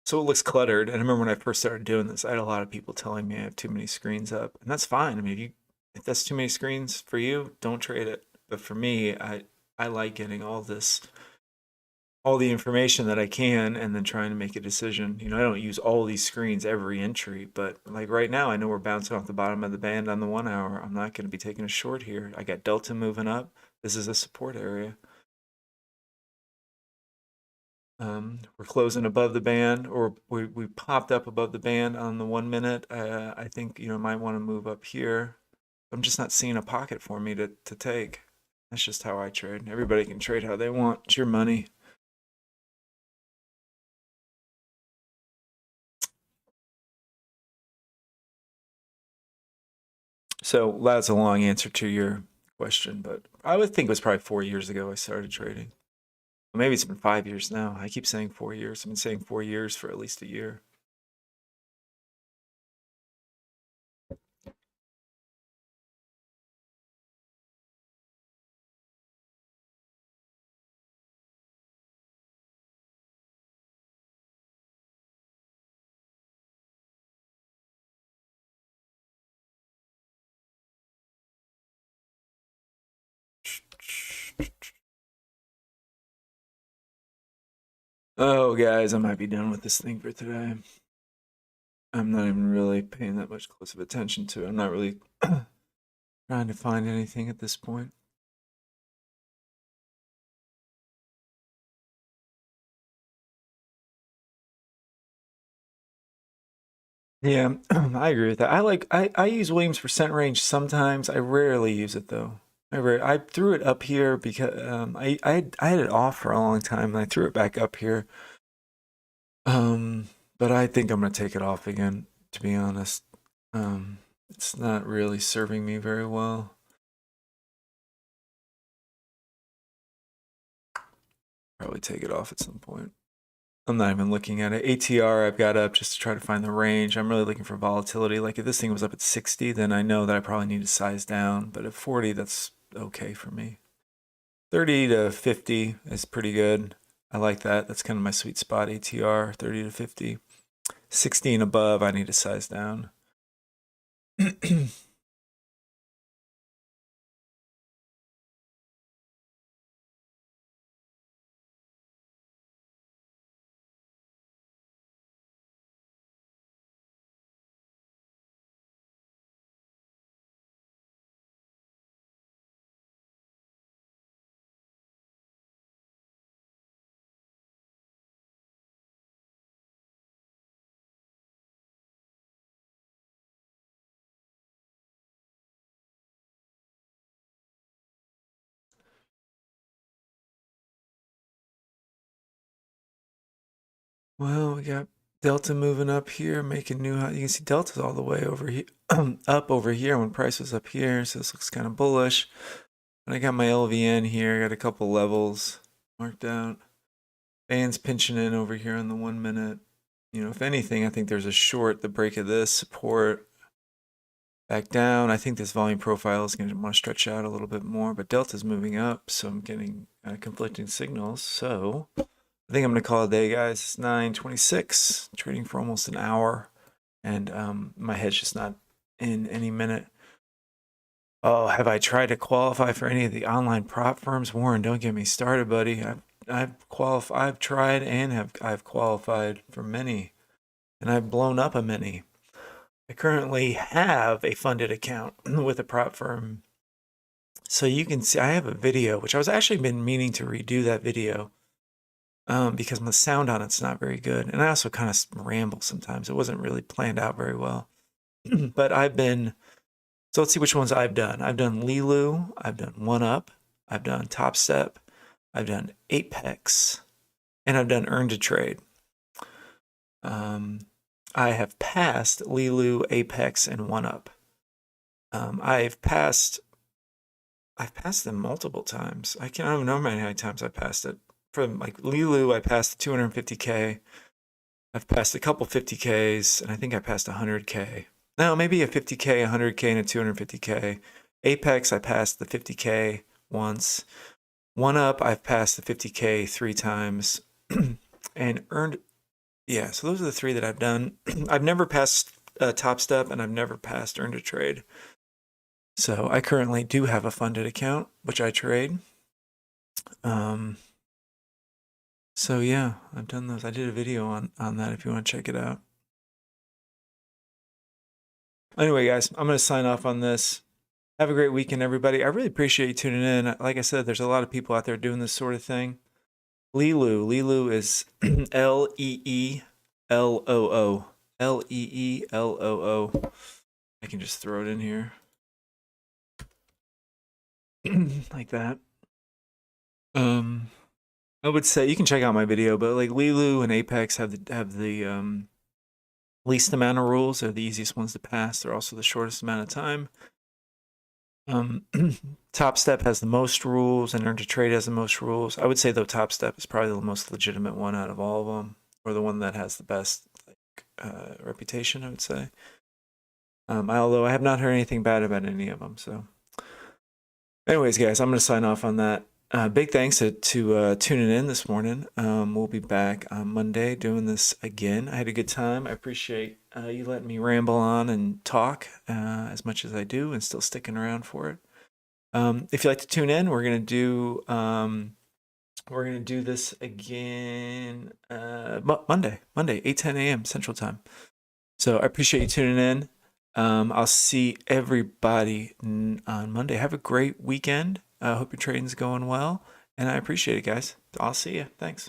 So it looks cluttered. And I remember when I first started doing this, I had a lot of people telling me I have too many screens up, and that's fine. I mean, if that's too many screens for you, don't trade it. But for me, I like getting all the information that I can, and then trying to make a decision. You know, I don't use all these screens every entry, but like right now, I know we're bouncing off the bottom of the band on the 1 hour. I'm not going to be taking a short here. I got Delta moving up. This is a support area. We're closing above the band, or we popped up above the band on the 1 minute. I think, you know, might want to move up here. I'm just not seeing a pocket for me to take. That's just how I trade. Everybody can trade how they want. It's your money. So that's a long answer to your question, but I would think it was probably 4 years ago I started trading. Maybe it's been 5 years now. I keep saying 4 years. I've been saying 4 years for at least a year. Oh, guys, I might be done with this thing for today. I'm not even really paying that much close of attention to it. I'm not really trying to find anything at this point. Yeah, I agree with that. I use Williams percent range sometimes. I rarely use it though. I threw it up here because I had it off for a long time and I threw it back up here. But I think I'm gonna take it off again, to be honest. It's not really serving me very well. Probably take it off at some point. I'm not even looking at it. ATR I've got up just to try to find the range. I'm really looking for volatility. Like if this thing was up at 60, then I know that I probably need to size down. But at 40, that's okay for me. 30 to 50 is pretty good. I like that. That's kind of my sweet spot, ATR, 30 to 50. 60 and above, I need to size down. Well, we got Delta moving up here, making new high. You can see Delta's all the way over here, up over here when price was up here. So this looks kind of bullish. And I got my LVN here. I got a couple levels marked out. Band's pinching in over here on the 1 minute. You know, if anything, I think there's a short, the break of this support back down. I think this volume profile is going to want to stretch out a little bit more, but Delta's moving up, so I'm getting conflicting signals. So I think I'm going to call it a day, guys. It's 9:26, trading for almost an hour, and my head's just not in any minute. Oh, have I tried to qualify for any of the online prop firms? Warren, don't get me started, buddy. I've tried and I've qualified for many, and I've blown up a many. I currently have a funded account with a prop firm. So you can see I have a video, which I was actually been meaning to redo that video because my sound on it's not very good. And I also kind of ramble sometimes. It wasn't really planned out very well. But so let's see which ones I've done. I've done Lilu, I've done One Up, I've done Top Step, I've done Apex, and I've done Earn to Trade. I have passed Lilu, Apex, and One Up. I've passed them multiple times. I don't even know how many times I passed it. From like Lilu, I passed the 250K. I've passed a couple 50Ks, and I think I passed 100K. No, maybe a 50K, 100K, and a 250K. Apex, I passed the 50K once. One Up, I've passed the 50K 3 times. And earned, yeah, so those are the 3 that I've done. I've never passed Top Step, and I've never passed Earn to Trade. So I currently do have a funded account, which I trade. So yeah, I've done those. I did a video on that if you want to check it out. Anyway, guys, I'm going to sign off on this. Have a great weekend, everybody. I really appreciate you tuning in. Like I said, there's a lot of people out there doing this sort of thing. Lilu is Leeloo. Leeloo. I can just throw it in here. Like that. I would say you can check out my video, but like Lilu and Apex have the least amount of rules. They're the easiest ones to pass. They're also the shortest amount of time. Top Step has the most rules, and Earn to Trade has the most rules. I would say though Top Step is probably the most legitimate one out of all of them, or the one that has the best reputation, I would say. Although I have not heard anything bad about any of them. So, anyways, guys, I'm going to sign off on that. Big thanks to tuning in this morning. We'll be back on Monday doing this again. I had a good time. I appreciate you letting me ramble on and talk as much as I do, and still sticking around for it. If you'd like to tune in, we're gonna do this again Monday, 8:10 a.m. Central Time. So I appreciate you tuning in. I'll see everybody on Monday. Have a great weekend. I hope your trading's going well, and I appreciate it, guys. I'll see you. Thanks.